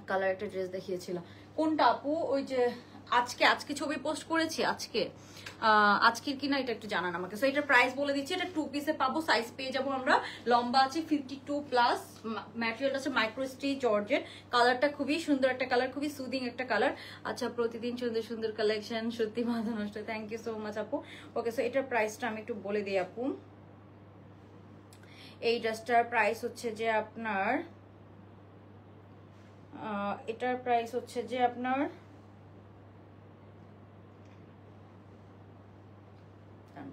কালার একটা ড্রেস দেখিয়েছিল। কোনটা আপু? ওই যে আজকে ছবি পোস্ট করেছি, আজকের কিনা এটা একটু জানান আমাকে। সো এটার প্রাইস বলে দিচ্ছি, এটা 2 পিসে পাবো, সাইজ পেয়ে যাবো আমরা, লম্বা আছে 52+, ম্যাটেরিয়ালটা আছে মাইক্রো স্টিচ জর্জেট, কালারটা খুবই সুন্দর একটা কালার, খুবই সুদিং একটা কালার। আচ্ছা, প্রতিদিন সুন্দর সুন্দর কালেকশন, সত্যি মাথা নষ্ট, থ্যাংক ইউ সো মাচ আপু। ওকে, সো এটার প্রাইসটা আমি একটু বলে দিই আপু। এই ড্রেসটার প্রাইস হচ্ছে যে আপনার এটার প্রাইস হচ্ছে যে আপনার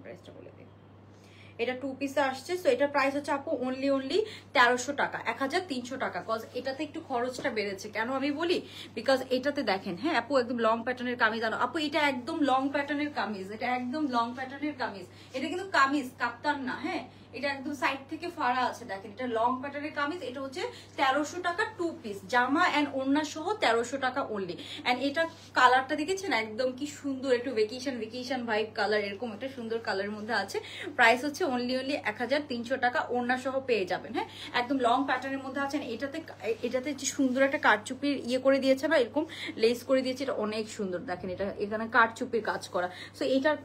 প্রাইসটা বলে দিই, এটা 2 পিসে আসছে। সো এটার প্রাইস হচ্ছে আপু অনলি 1300 টাকা, 1300 টাকা। কজ এটাতে একটু খরচটা বেড়েছে, কেন আমি বলি, বিকজ এটাতে দেখেন, হ্যাঁ আপু একদম লং প্যাটার্নের কামিজ আনো। আপু এটা একদম লং প্যাটার্নের কামিজ, এটা একদম লং প্যাটার্নের কামিজ, এটা কিন্তু কামিজ কাপ্তান না, হ্যাঁ এটা একদম সাইড থেকে ফাড়া আছে, দেখেন এটা লং প্যাটার্নের কামিজ। এটা হচ্ছে 1300 টাকা 2 পিস, জামা অ্যান্ড ওড়না সহ 1300 টাকা অনলি। অ্যান্ড এটা কালারটা দেখেছেন একদম কি সুন্দর, একটু ভেকেশন ভাইব কালার, এরকম একটা সুন্দর কালারের মধ্যে আছে। প্রাইস হচ্ছে অনলি 1300 টাকা, ওড়না সহ পেয়ে যাবেন। হ্যাঁ একদম লং প্যাটার্নের মধ্যে আছেন। এটাতে যে সুন্দর একটা কারচুপির ইয়ে করে দিয়েছে বা এরকম লেস করে দিয়েছে, এটা অনেক সুন্দর, দেখেন এটা এখানে কারচুপির কাজ করা। সো এটার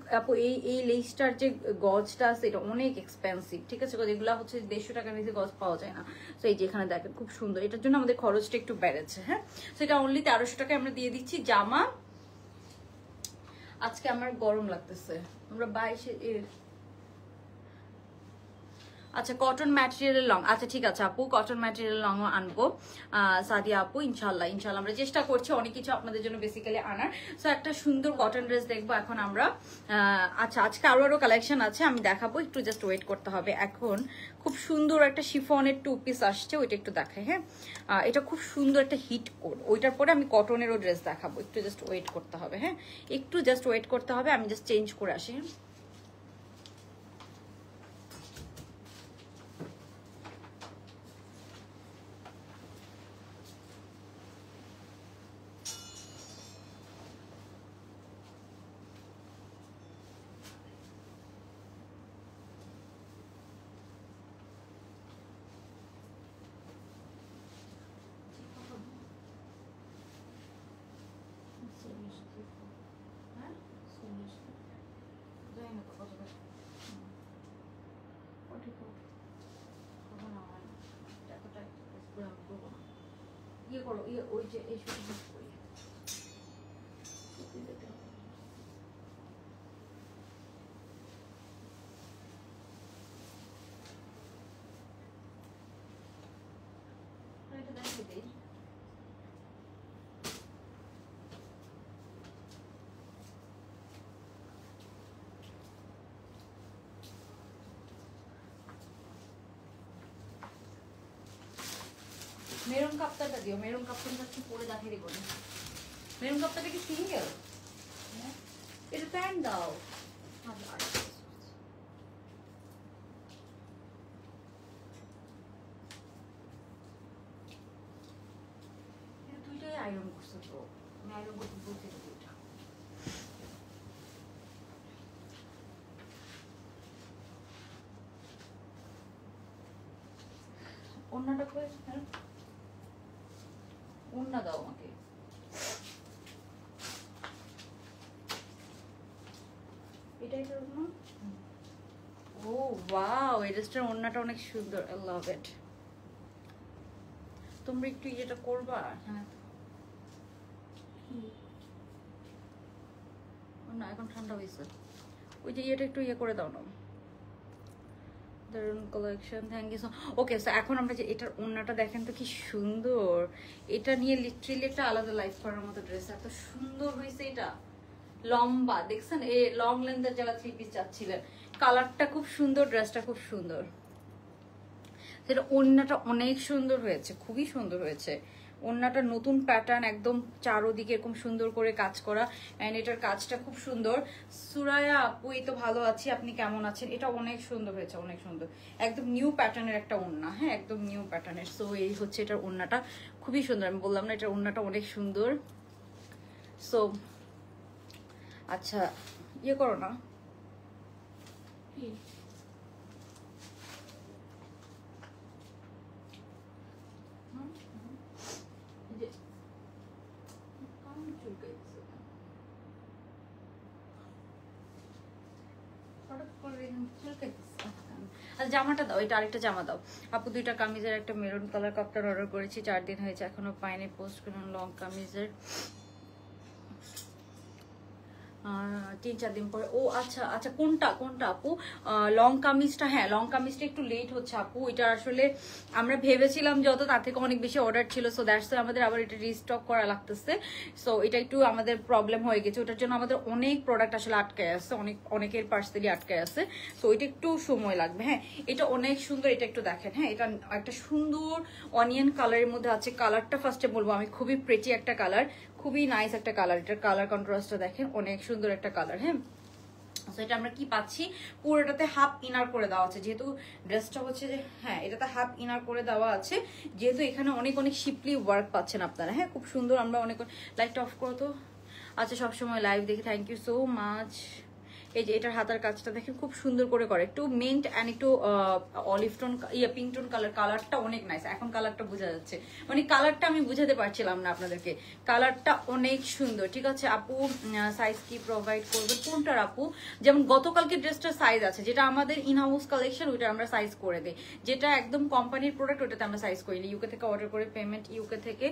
এই লেসটার যে গজটা আছে এটা অনেক এক্সপেন্সিভ, ঠিক আছে, এগুলো হচ্ছে 150 টাকার নিচে গজ পাওয়া যায় না। তো এই যে এখানে দেখেন খুব সুন্দর, এটার জন্য আমাদের খরচটা একটু বেড়েছে। হ্যাঁ তো এটা অনলি 1300 টাকায় আমরা দিয়ে দিচ্ছি। জামা আজকে আমার গরম লাগতেছে, আমরা 22 আচ্ছা কটন ম্যাটেরিয়ালের লং, আচ্ছা ঠিক আছে আপু, কটন ম্যাটেরিয়াল লং আনবো সাদিয়া আপু, ইনশাল্লাহ আমরা চেষ্টা করছি অনেক কিছু আপনাদের জন্য বেসিক্যালি আনার। সো একটা সুন্দর কটন ড্রেস দেখবো এখন আমরা। আচ্ছা আজকে আরো কালেকশন আছে, আমি দেখাবো, একটু জাস্ট ওয়েট করতে হবে। এখন খুব সুন্দর একটা শিফনের 2 পিস আসছে, ওইটা একটু দেখাই। হ্যাঁ এটা খুব সুন্দর একটা হিট কোড, ওইটার পরে আমি কটনেরও ড্রেস দেখাবো, একটু জাস্ট ওয়েট করতে হবে। হ্যাঁ একটু জাস্ট ওয়েট করতে হবে, আমি জাস্ট চেঞ্জ করে আসি। ইয়ে করো, ওই যে এই শুধু এটা দেখে দিই। মেরুন কাপ্তানটা দিও, মেরুন কাপ্তানটা একটু পরে দেখাই দিব। মেরুন কাপ্তানটা কি সিঙ্গেল? এটা প্যান্ট দাও। দুইটাই আয়রন করছো তো, আমি আয়রন করতে বলছি দুইটা। ওড়নাটা করে ওড়না দাও আমাকে। এটাই তো ওড়না। ও ওয়াও, এই ড্রেসটার ওড়নাটা অনেক সুন্দর, আই লাভ ইট। তোমরা একটু এটা করবা, হ্যাঁ না এখন ঠান্ডা হয়েছে, ওই যে এটা একটু ইয়ে করে দাও না, দারুন collection, thank you so. Okay, so এখন আমরা যে এটার ওড়নাটা দেখেন তো কি সুন্দর, এটা নিয়ে লিটারেলি একটা আলাদা লাইফ করার মতো ড্রেস, এত সুন্দর হয়েছে এটা, লম্বা দেখছেন, এই লং লেন্থের যারা 3 পিস চাচ্ছিলেন, কালারটা খুব সুন্দর, ড্রেসটা খুব সুন্দর, সেটা ওড়নাটা অনেক সুন্দর হয়েছে, খুবই সুন্দর হয়েছে ওড়নাটা, নতুন প্যাটার্ন, একদম চারোদিকে এরকম সুন্দর করে কাজ করা, এন্ড এটার কাজটা খুব সুন্দর। সুরায়া আপু, এই তো ভালো আছি, আপনি কেমন আছেন? এটা অনেক সুন্দর হয়েছে, অনেক সুন্দর, একদম নিউ প্যাটার্নের একটা ওড়না, হ্যাঁ একদম নিউ প্যাটার্নের। সো এই হচ্ছে এটার ওড়নাটা, খুবই সুন্দর, আমি বললাম না এটার ওড়নাটা অনেক সুন্দর। সো আচ্ছা, ইয়ে করো না, জামাটা দাও, এটা আরেকটা জামা দাও আপু, 2টা কামিজের, একটা মেরুন কালার কাপটার অর্ডার করেছি, 4 দিন হয়েছে এখনো পাইনি, পোস্ট করুন। লং কামিজের 3-4 দিন পরে। ও আচ্ছা আচ্ছা, কোনটা কোনটা আপু? লং কামিজটা, হ্যাঁ লং কামিজটা একটু লেট হচ্ছে আপু, এটা আসলে আমরা ভেবেছিলাম যত তার থেকে অনেক বেশি অর্ডার ছিল, সো দ্যাটস আমাদের আবার এটা রিস্টক করা লাগতেছে, সো এটা একটু আমাদের প্রবলেম হয়ে গেছে, ওটার জন্য আমাদের অনেক প্রোডাক্ট আসলে আটকায় আছে, অনেকের পার্সেলই আটকায় আছে, সো এটা একটু সময় লাগবে। হ্যাঁ এটা অনেক সুন্দর, এটা একটু দেখেন, হ্যাঁ এটা একটা সুন্দর অনিয়ন কালারের মধ্যে আছে, কালারটা ফার্স্টে বলবো আমি, খুবই প্রেটি একটা কালার, খুবই নাইস একটা কালার, এটার কালার কন্ট্রাস্টটা দেখেন, অনেক সুন্দর একটা কালার। হ্যাঁ সো এটা আমরা কি পাচ্ছি, পুরোটাতে হাফ ইনার করে দেওয়া আছে, যেহেতু ড্রেসটা হচ্ছে যে, হ্যাঁ এটাতে হাফ ইনার করে দেওয়া আছে, যেহেতু এখানে অনেক অনেক শিপলি ওয়ার্ক পাচ্ছেন আপনারা, হ্যাঁ খুব সুন্দর, আমরা অনেক, লাইটটা অফ করো তো। আচ্ছা, সবসময় লাইভ দেখি, থ্যাংক ইউ সো মাচ। এই যে এটার হাতার কাজটা দেখেন খুব সুন্দর করে করে, একটু মিন্ট অ্যান্ড একটু olive tone, pink tone colour, কালারটা অনেক নাইস, এখন কালারটা বোঝা যাচ্ছে, মানে কালারটা আমি বুঝাতে পারছিলাম না আপনাদেরকে, কালারটা অনেক সুন্দর। ঠিক আছে আপু, সাইজ কি প্রোভাইড করবে কোনটার আপু? যেমন গতকালকে ড্রেসটার সাইজ আছে, যেটা আমাদের ইনহাউস কালেকশন, ওইটা আমরা সাইজ করে দিই, যেটা একদম কোম্পানির প্রোডাক্ট ওটাতে আমরা সাইজ করি না, ইউকে থেকে অর্ডার করে, পেমেন্ট ইউকে থেকে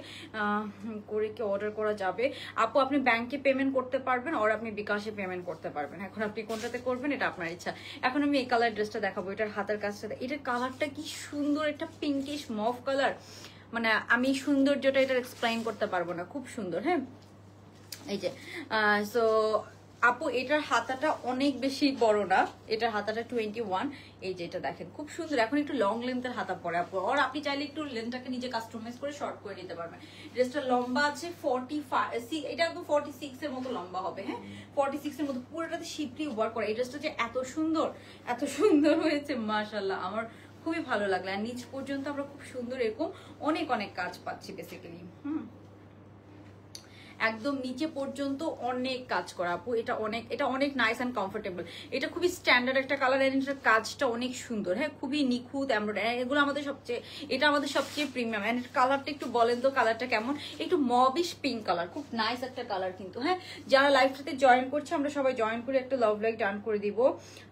করে কি অর্ডার করা যাবে আপু? আপনি ব্যাংকে পেমেন্ট করতে পারবেন, আর আপনি বিকাশে পেমেন্ট করতে পারবেন, এখন আপনি কোনটাতে করবেন এটা আপনার ইচ্ছা। এখন আমি এই কালার ড্রেসটা দেখাবো, এটার হাতের কাজটা, এটার কালারটা কি সুন্দর, একটা পিঙ্কিশ মভ কালার, মানে আমি সৌন্দর্যটা এটা এক্সপ্লেইন করতে পারবো না, খুব সুন্দর। হ্যাঁ এই যে সো আপু এটার হাতাটা অনেক বেশি বড় না, এটার হাতাটা 21, এই যে এটা দেখেন খুব সুন্দর, এখন একটু লং লেন্থের হাতা পরে আপু, আর আপনি চাইলে একটু লেন্থটাকে নিজে কাস্টমাইজ করে শর্ট করে নিতে পারবেন। ড্রেসটা লম্বা আছে 45, এটা একদম 46 এর মতো লম্বা হবে, হ্যাঁ 46 এর মতো, পুরোটাতে শিপলি ওয়ার্ক করা, এই ড্রেসটা যে এত সুন্দর হয়েছে মাশাআল্লাহ, আমার খুবই ভালো লাগলো, আর নিচ পর্যন্ত আমরা খুব সুন্দর এরকম অনেক অনেক কাজ পাচ্ছি বেসিক্যালি, একদম নিচে পর্যন্ত অনেক কাজ করা আপু, এটা অনেক নাইস এন্ড কমফোর্টেবল, এটা খুবই স্ট্যান্ডার্ড একটা কালার, এন্ড এটার কাজটা অনেক সুন্দর, হ্যাঁ খুবই নিখুঁত এমব্রয়ডারি, এগুলো আমাদের সবচেয়ে, এটা আমাদের সবচেয়ে প্রিমিয়াম। এন্ড কালারটা একটু বলেন তো, কালারটা কেমন? একটু মবিশ পিঙ্ক কালার, খুব নাইস একটা কালার কিন্তু। হ্যাঁ যারা লাইভটাতে জয়েন করছে, আমরা সবাই জয়েন করে একটা লাভ লাইক ডান করে দিব।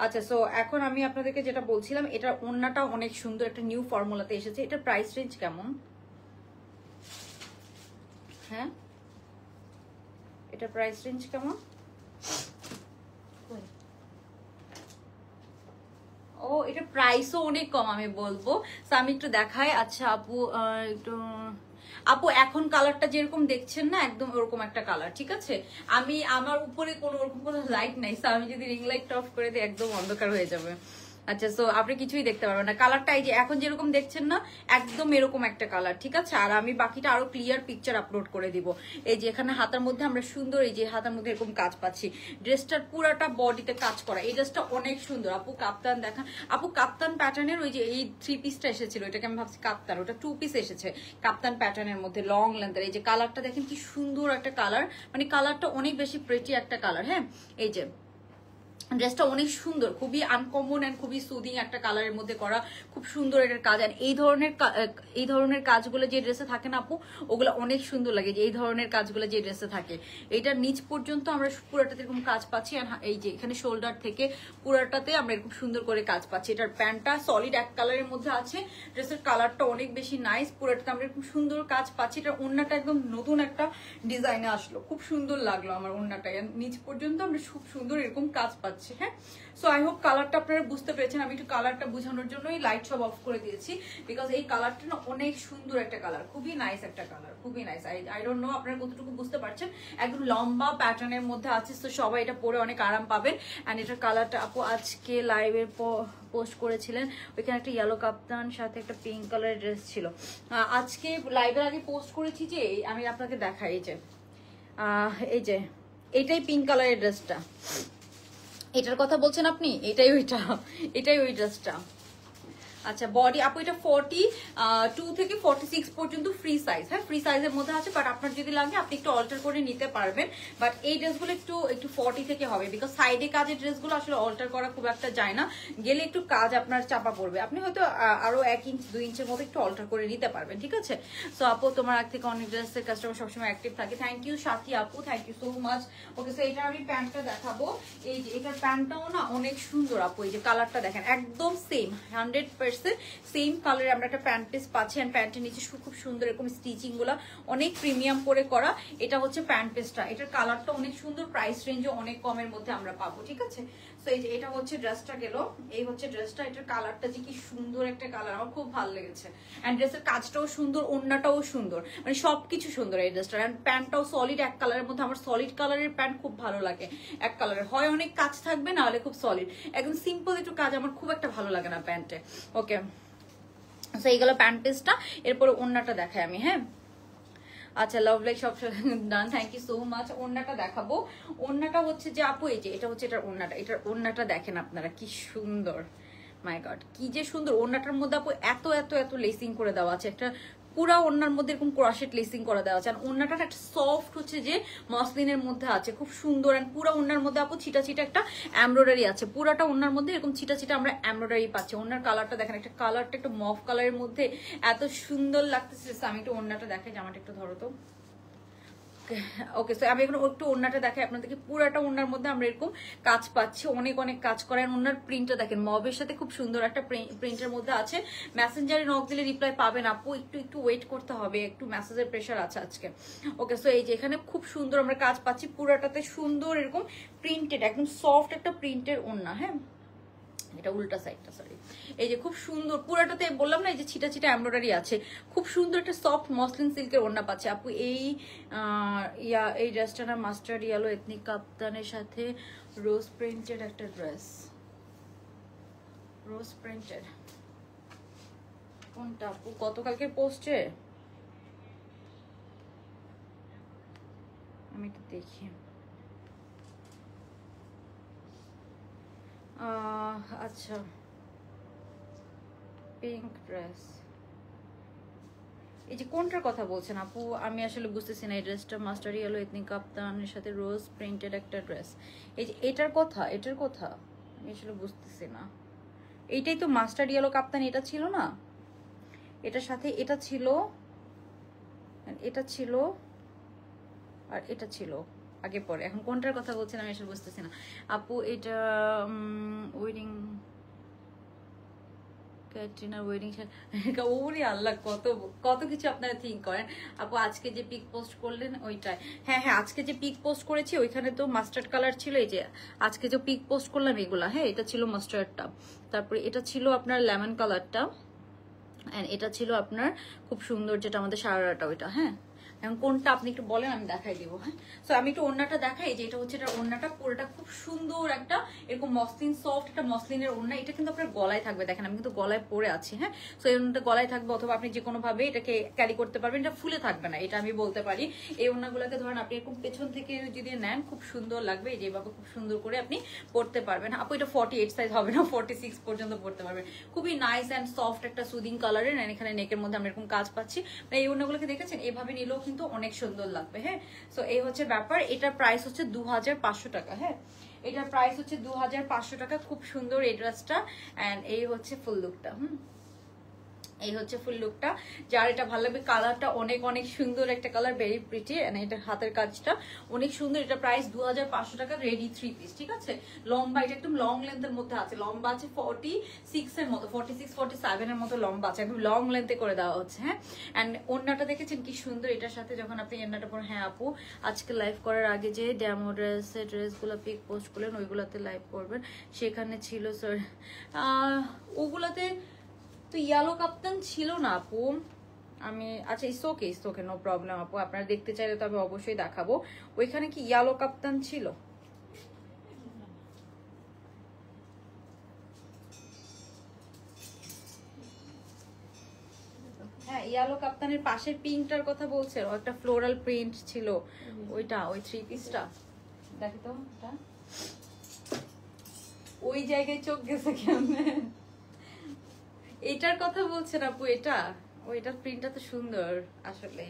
আচ্ছা সো এখন আমি আপনাদেরকে যেটা বলছিলাম, এটার ওড়নাটা অনেক সুন্দর, একটা নিউ ফর্মুলাতে এসেছে, এটার প্রাইস রেঞ্জ কেমন? হ্যাঁ এটা প্রাইস রেঞ্জ কেমন? ও এটা প্রাইসও অনেক কম আমি বলবো, আমি একটু দেখাই। আচ্ছা আপু একটু, আপু এখন কালারটা যেরকম দেখছেন না, একদম ওরকম একটা কালার, ঠিক আছে? আমি আমার উপরে কোনো ওরকম কোনো লাইট নাই, আমি যদি রিং লাইট অফ করে দিই একদম অন্ধকার হয়ে যাবে। আচ্ছা সো আপনি কিছুই দেখতে পারবেন না, কালারটা এই যে এখন যেরকম দেখছেন না, একদম এরকম একটা কালার, ঠিক আছে? আর আমি বাকিটা আরো ক্লিয়ার পিকচার আপলোড করে দিব। এই যে এখানে হাতার মধ্যে আমরা সুন্দর, এই যে হাতার মধ্যে এরকম কাজ পাচ্ছি, ড্রেসটার পুরাটা বডিতে কাজ করা, এই ড্রেসটা অনেক সুন্দর আপু। কাপ্তান দেখান আপু, কাপ্তান প্যাটার্নের ওই যে এই 3 পিসটা এসেছিল, এটাকে আমি ভাবছি কাপ্তান, ওটা 2 পিস এসেছে কাপ্তান প্যাটার্নের মধ্যে লং লেন্থের, এই যে কালারটা দেখেন কি সুন্দর একটা কালার, মানে কালারটা অনেক বেশি প্রেটি একটা কালার। হ্যাঁ এই যে ড্রেসটা অনেক সুন্দর, খুবই আনকমন এন্ড খুবই সুদিং একটা কালারের মধ্যে করা, খুব সুন্দর এটার কাজ। আর এই ধরনের কাজগুলো যে ড্রেসে থাকে না আপু, ওগুলো অনেক সুন্দর লাগে, যে এই ধরনের কাজগুলো যে ড্রেসে থাকে। এটার নিচ পর্যন্ত আমরা পুরাটাতে এরকম কাজ পাচ্ছি, আর এই যে এখানে শোল্ডার থেকে পুরাটাতে আমরা এরকম সুন্দর করে কাজ পাচ্ছি। এটার প্যান্টটা সলিড এক কালারের মধ্যে আছে, ড্রেসের কালারটা অনেক বেশি নাইস, পুরাটাতে আমরা এরকম সুন্দর কাজ পাচ্ছি। এটার ওড়নাটা একদম নতুন একটা ডিজাইনে আসলো, খুব সুন্দর লাগলো আমার ওড়নাটা, নিচ পর্যন্ত আমরা খুব সুন্দর এরকম কাজ পাচ্ছি। আছে। হ্যাঁ, সো আই হোপ কালারটা আপনারা বুঝতে পেরেছেন। আমি একটু কালারটা বোঝানোর জন্যই লাইট সব অফ করে দিয়েছি, বিকজ এই কালারটা না অনেক সুন্দর একটা কালার, খুবই নাইস একটা কালার, খুবই নাইস। আই ডোন্ট নো আপনারা কতটুকু বুঝতে পারছেন, একদম লম্বা প্যাটার্নের মধ্যে আছে, তো সবাই এটা পরে অনেক আরাম পাবেন। অ্যান্ড এটার কালারটা আপু আজকে লাইভের পোস্ট করেছিলেন, ওইখানে একটা ইয়েলো কাপ্তান সাথে একটা পিঙ্ক কালারের ড্রেস ছিল। আজকে লাইভের আগে পোস্ট করেছি যে আমি আপনাকে দেখাই, এই যে এটাই পিঙ্ক কালারের ড্রেসটা, এটার কথা বলছেন আপনি, এটাই ওই ড্রেসটা। আচ্ছা, বডি আপু এটা 42 থেকে 46 পর্যন্ত ফ্রি সাইজ। হ্যাঁ, ফ্রি সাইজের মধ্যে আছে, বাট আপনার যদি লাগে আপনি একটু অল্টার করে নিতে পারবেন। বাট এই ড্রেসগুলো একটু 40 থেকে হবে, বিকজ সাইডে কাজের ড্রেসগুলো আসলে অল্টার করা খুব একটা যায় না, গেলে একটু কাজ আপনার চাপা পড়বে। আপনি হয়তো আরো 1 ইঞ্চ 2 ইঞ্চের মতো একটু অল্টার করে নিতে পারবেন, ঠিক আছে? সো আপু তোমার আগ থেকে অনেক ড্রেসের কাস্টমার সবসময় অ্যাক্টিভ থাকে, থ্যাংক ইউ সাথী আপু, thank you so much. Okay, so এটা আমি প্যান্টটা দেখাবো। এই যে এটার প্যান্টটাও না অনেক সুন্দর আপু, এই যে কালারটা দেখেন একদম সেম 100% সেম কালারে আমরা একটা প্যান্ট পিস পাচ্ছি। এন্ড প্যান্টের নিচে খুব সুন্দর এরকম স্টিচিং গুলা অনেক প্রিমিয়াম করে করা। এটা হচ্ছে প্যান্ট পিসটা, এটার কালারটা অনেক সুন্দর, প্রাইস রেঞ্জও অনেক কমের মধ্যে আমরা পাবো, ঠিক আছে? সো এই যে এটা হচ্ছে ড্রেসটা গেল, এই হচ্ছে ড্রেসটা। এটার কালারটা যে কি সুন্দর একটা কালার, আমার খুব ভালো লেগেছে। এন্ড ড্রেসের কাজটাও সুন্দর, ওড়নাটাও সুন্দর, মানে সবকিছু সুন্দর এই ড্রেসটার। এন্ড প্যান্টটাও সলিড এক কালারের মধ্যে, আমার সলিড কালারের প্যান্ট খুব ভালো লাগে। এক কালারের হয় অনেক কাজ থাকবে, না হলে খুব সলিড, একদম সিম্পল একটু কাজ আমার খুব একটা ভালো লাগে না প্যান্টে। ওকে, সো এইগুলো প্যান্ট পিসটা। এরপরে ওড়নাটা দেখাই আমি। হ্যাঁ, আচ্ছা, লাভ লাইক সব ডান, থ্যাংক ইউ সো মাচ। ওড়নাটা দেখাবো। ওড়নাটা হচ্ছে যে আপু এই যে এটা হচ্ছে এটার ওড়নাটা, এটার ওড়নাটা দেখেন আপনারা কি সুন্দর, মাই গড কি যে সুন্দর। ওড়নাটার মধ্যে আপু এত এত এত লেসিং করে দেওয়া আছে, একটা পুরা ওড়নার মধ্যে এরকম ক্রোশেট লেসিং করা দেওয়া আছে। আর ওড়নাটা একটা সফট হচ্ছে যে মসলিনের মধ্যে আছে, খুব সুন্দর। এন্ড পুরা ওড়নার মধ্যে আপু ছিটা ছিটা একটা এমব্রয়ডারি আছে, পুরাটা ওড়নার মধ্যে এরকম ছিটা ছিটা আমরা এমব্রয়ডারি পাচ্ছি। ওড়নার কালারটা দেখেন, একটা কালারটা একটু মফ কালারের মধ্যে এত সুন্দর লাগতেছে। আমি একটু ওড়নাটা দেখাই, জামাটা একটু ধরো তো। ওকে, সো আমি এখন একটু ওড়নাটা দেখাই আপনাদেরকে। পুরাটা ওড়নার মধ্যে আমরা এরকম কাজ পাচ্ছি, অনেক অনেক কাজ করেন। ওড়নার প্রিন্টটা দেখেন, মবের সাথে খুব সুন্দর একটা প্রিন্টের মধ্যে আছে। মেসেঞ্জারে নক দিলে রিপ্লাই পাবেন আপু, একটু ওয়েট করতে হবে, একটু মেসেজের প্রেশার আছে আজকে। ওকে, সো এই যে এখানে খুব সুন্দর আমরা কাজ পাচ্ছি, পুরাটাতে সুন্দর এরকম প্রিন্টেড, একদম সফট একটা প্রিন্টের ওড়না। হ্যাঁ, এটা উল্টা সাইডটা, সরি। এই যে খুব সুন্দর পুরাটাতে বললাম না, এই যে ছিটা ছিটা এমব্রয়ডারি আছে, খুব সুন্দর একটা সফট মসলিন সিল্কের ওড়না পাচ্ছে আপু। এই ড্রেসটা না মাস্টার্ড ইয়েলো এথনিক কাপ্তানের সাথে রোজ প্রিন্টেড একটা ড্রেস, রোজ প্রিন্টেড। কোনটা আপু? গতকালকের পোস্টে আমি একটু দেখি। আচ্ছা, পিঙ্ক ড্রেস, এই যে কোনটার কথা বলছেন আপু আমি আসলে বুঝতেছি না। এই ড্রেসটা মাস্টার্ড ইয়েলো এথনিক কাপ্তানের সাথে রোজ প্রিন্টেড একটা ড্রেস, এই যে এটার কথা আমি আসলে বুঝতেছি না। এইটাই তো মাস্টার্ড ইয়েলো কাপ্তান, এটা ছিল না, এটার সাথে এটা ছিল, এটা ছিল, আর এটা ছিল আগে পরে। এখন কোনটার কথা বলছেন আমি আসলে বুঝতেছি না আপু। এটা ওয়েডিং ক্যাটরিনার ওয়েডিং, ওরে আল্লাহ, কত কত কিছু আপনারা থিঙ্ক করেন আপু। আজকে যে পিক পোস্ট করলেন ওইটাই, হ্যাঁ হ্যাঁ, আজকে যে পিক পোস্ট করেছি ওইখানে তো মাস্টার্ড কালার ছিল। এই যে আজকে যে পিক পোস্ট করলাম এগুলা, হ্যাঁ, এটা ছিল মাস্টার্ডটা, তারপরে এটা ছিল আপনার লেমন কালারটা, এন্ড এটা ছিল আপনার খুব সুন্দর যেটা আমাদের সারাটা ওইটা। হ্যাঁ, এখন কোনটা আপনি একটু বলেন, আমি দেখাই দিব। হ্যাঁ, সো আমি একটু ওড়নাটা দেখাই, যে এটা হচ্ছে এটা ওড়নাটা, পুরোটা খুব সুন্দর একটা এরকম মসলিন সফট একটা মসলিনের ওড়না। এটা কিন্তু আপনার গলায় থাকবে, দেখেন আমি কিন্তু গলায় পরে আছি। হ্যাঁ, সো এই ওড়নাটা গলায় থাকবে, অথবা আপনি যে কোনো ভাবে এটাকে ক্যারি করতে পারবেন, এটা ফুলে থাকবে না, এটা আমি বলতে পারি। এই ওড়নাগুলোকে ধরেন আপনি এরকম পেছন থেকে যদি নেন খুব সুন্দর লাগবে, এই যেভাবে খুব সুন্দর করে আপনি পরতে পারবেন আপু। এটা 48 সাইজ হবে না, 46 পর্যন্ত পরতে পারবেন। খুবই নাইস অ্যান্ড সফট একটা সুদিং কালারের। এখানে নেকের মধ্যে আমরা এরকম কাজ পাচ্ছি। এই ওড়নাগুলোকে দেখেছেন, এভাবে নিলেও কিন্তু অনেক সুন্দর লাগবে। হ্যাঁ, সো এই হচ্ছে ব্যাপার। এটার প্রাইস হচ্ছে 2500 টাকা। হ্যাঁ, এটার প্রাইস হচ্ছে 2500 টাকা। খুব সুন্দর এই ড্রেসটা, এন্ড এই হচ্ছে ফুল লুকটা। এই হচ্ছে ফুল লুকটা। যার এটা ভালো লাগবে, কালারটা অনেক অনেক সুন্দর একটা কালার, ভেরি প্রিটি। এটা হাতের কাজটা অনেক সুন্দর। এটা প্রাইস 2500 টাকা, রেডি 3 পিস, ঠিক আছে। লম্বা, এটা একদম লং লেন্থের মধ্যে আছে, লম্বা আছে 46 এর মতো, 46 47 এর মতো লম্বা আছে, একদম লং লেন্থে করে দেওয়া হচ্ছে। হ্যাঁ, অ্যান্ড ওড়নাটা দেখেছেন কি সুন্দর এটার সাথে যখন আপনি এড়নাটা পরে। হ্যাঁ আপু, আজকে লাইভ করার আগে যে ড্যামো ড্রেসগুলো পিক পোস্ট করলেন ওইগুলোতে লাইভ করবেন, সেখানে ছিল স্যার ওগুলাতে তো ইয়েলো কাপ্তান ছিল না আপু। আমি আচ্ছা ইটস ওকে নো প্রবলেম আপু, আপনারা দেখতে চাইলে তো আমি অবশ্যই দেখাবো। ওইখানে কি ইয়েলো কাপ্তান ছিল? হ্যাঁ, ইয়েলো কাপ্তানের পাশের পিঙ্কটার কথা বলছে, একটা ফ্লোরাল প্রিন্ট ছিল ওইটা, ওই 3 পিসটা দেখি তো। ওই জায়গায় চোখ গেছে কেমনে? এটার কথা বলছেন আপু? এটা ওইটার প্রিন্টটা তো সুন্দর আসলে।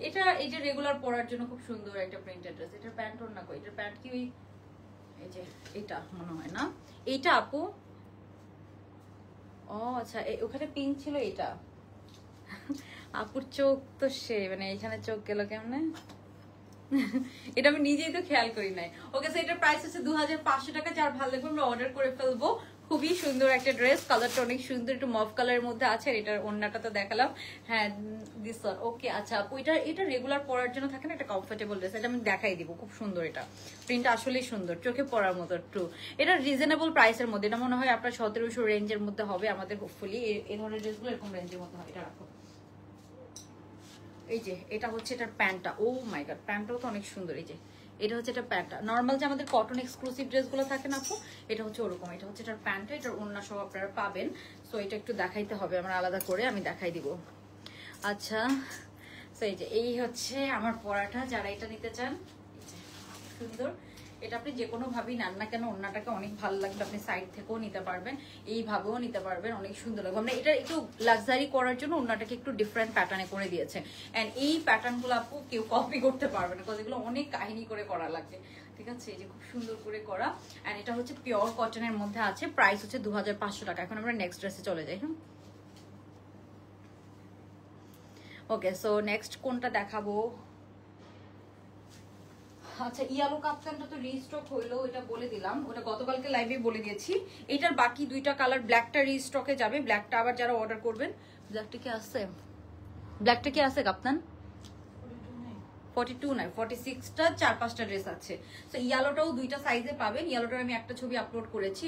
এটা এই যে রেগুলার পরার জন্য খুব সুন্দর একটা প্রিন্টেড ড্রেস। এটার প্যান্ট ওর না কই? এটার প্যান্ট কি ওই এই যে এটা মনে হয় না এইটা আপু? ও আচ্ছা, ওখানে পিঙ্ক ছিল এটা। আপুর চোখ তো সে মানে এখানে চোখ গেল কেমনে? এটা আমি নিজেই তো খেয়াল করি নাই। ওকে, সো এটার প্রাইস হচ্ছে 2500 টাকা। যার ভালো লাগবে আমরা অর্ডার করে ফেলবো। খুবই সুন্দর একটা ড্রেস, কালারটা অনেক সুন্দর, একটু মভ কালারের মধ্যে আছে। আর এটার ওড়নাটা তো দেখালাম। হ্যাঁ দিস ওয়ান ওকে। আচ্ছা আপু, এটা রেগুলার পরার জন্য থাকে না, একটা কমফোর্টেবল ড্রেস, এটা আমি দেখাই দিব। খুব সুন্দর, এটা প্রিন্টটা আসলেই সুন্দর, চোখে পরার মতো। ট্রু, এটা রিজনেবল প্রাইসের মধ্যে, এটা মনে হয় আপনার 1700 রেঞ্জের মধ্যে হবে আমাদের। হোপফুলি এই ধরনের ড্রেসগুলো এরকম রেঞ্জের মধ্যে হয়। এটা রাখো। এই যে এটা হচ্ছে এটার প্যান্টটা, ও মাই গড, প্যান্টটাও তো অনেক সুন্দর। এই যে এটা হচ্ছে এটা প্যান্টটা, নর্মাল যে আমাদের কটন এক্সক্লুসিভ ড্রেসগুলো থাকে না আপু, এটা হচ্ছে ওরকম। এটা হচ্ছে এটার প্যান্টটা, এটার ওড়না সহ আপনারা পাবেন। সো এটা একটু দেখাইতে হবে আমার আলাদা করে, আমি দেখাই দিব। আচ্ছা, সো এই হচ্ছে আমার পরাটা। যারা এটা নিতে চান, সুন্দর, এটা আপনি যে কোনো ভাবেই নেন না কেন ওড়নাটাকে অনেক ভালো লাগবে। আপনি সাইড থেকেও নিতে পারবেন, এইভাবেও নিতে পারবেন, অনেক সুন্দর লাগবে। আমরা এটা একটু লাক্সারি করার জন্য ওড়নাটাকে একটু ডিফারেন্ট প্যাটার্নে করে দিয়েছে। এন্ড এই প্যাটার্নগুলো আপু কেউ কপি করতে পারবে না, কারণ এগুলো অনেক কাহিনী করে করা লাগবে, ঠিক আছে। এই যে খুব সুন্দর করে করা। এন্ড এটা হচ্ছে পিওর কটনের মধ্যে আছে, প্রাইস হচ্ছে 2500 টাকা। এখন আমরা নেক্সট ড্রেসে চলে যাই। হ্যাঁ ওকে, সো নেক্সট কোনটা দেখাবো? আচ্ছা, ইয়েলো কাপ্তানটা তো রিস্টক হইলো, এটা বলে দিলাম, ওটা গতকালকে লাইভে বলে দিয়েছি। এটার বাকি দুইটা কালার, ব্ল্যাকটা রিস্টকে যাবে, ব্ল্যাকটা আবার যারা অর্ডার করবেন। ব্ল্যাকটা কি আছে? ব্ল্যাকটা কি আছে কাপ্তান? 42 নাই, 46টা 4-5টা ড্রেস আছে। তো ইয়েলোটাও দুইটা সাইজে পাবেন। ইয়েলোটার আমি একটা ছবি আপলোড করেছি।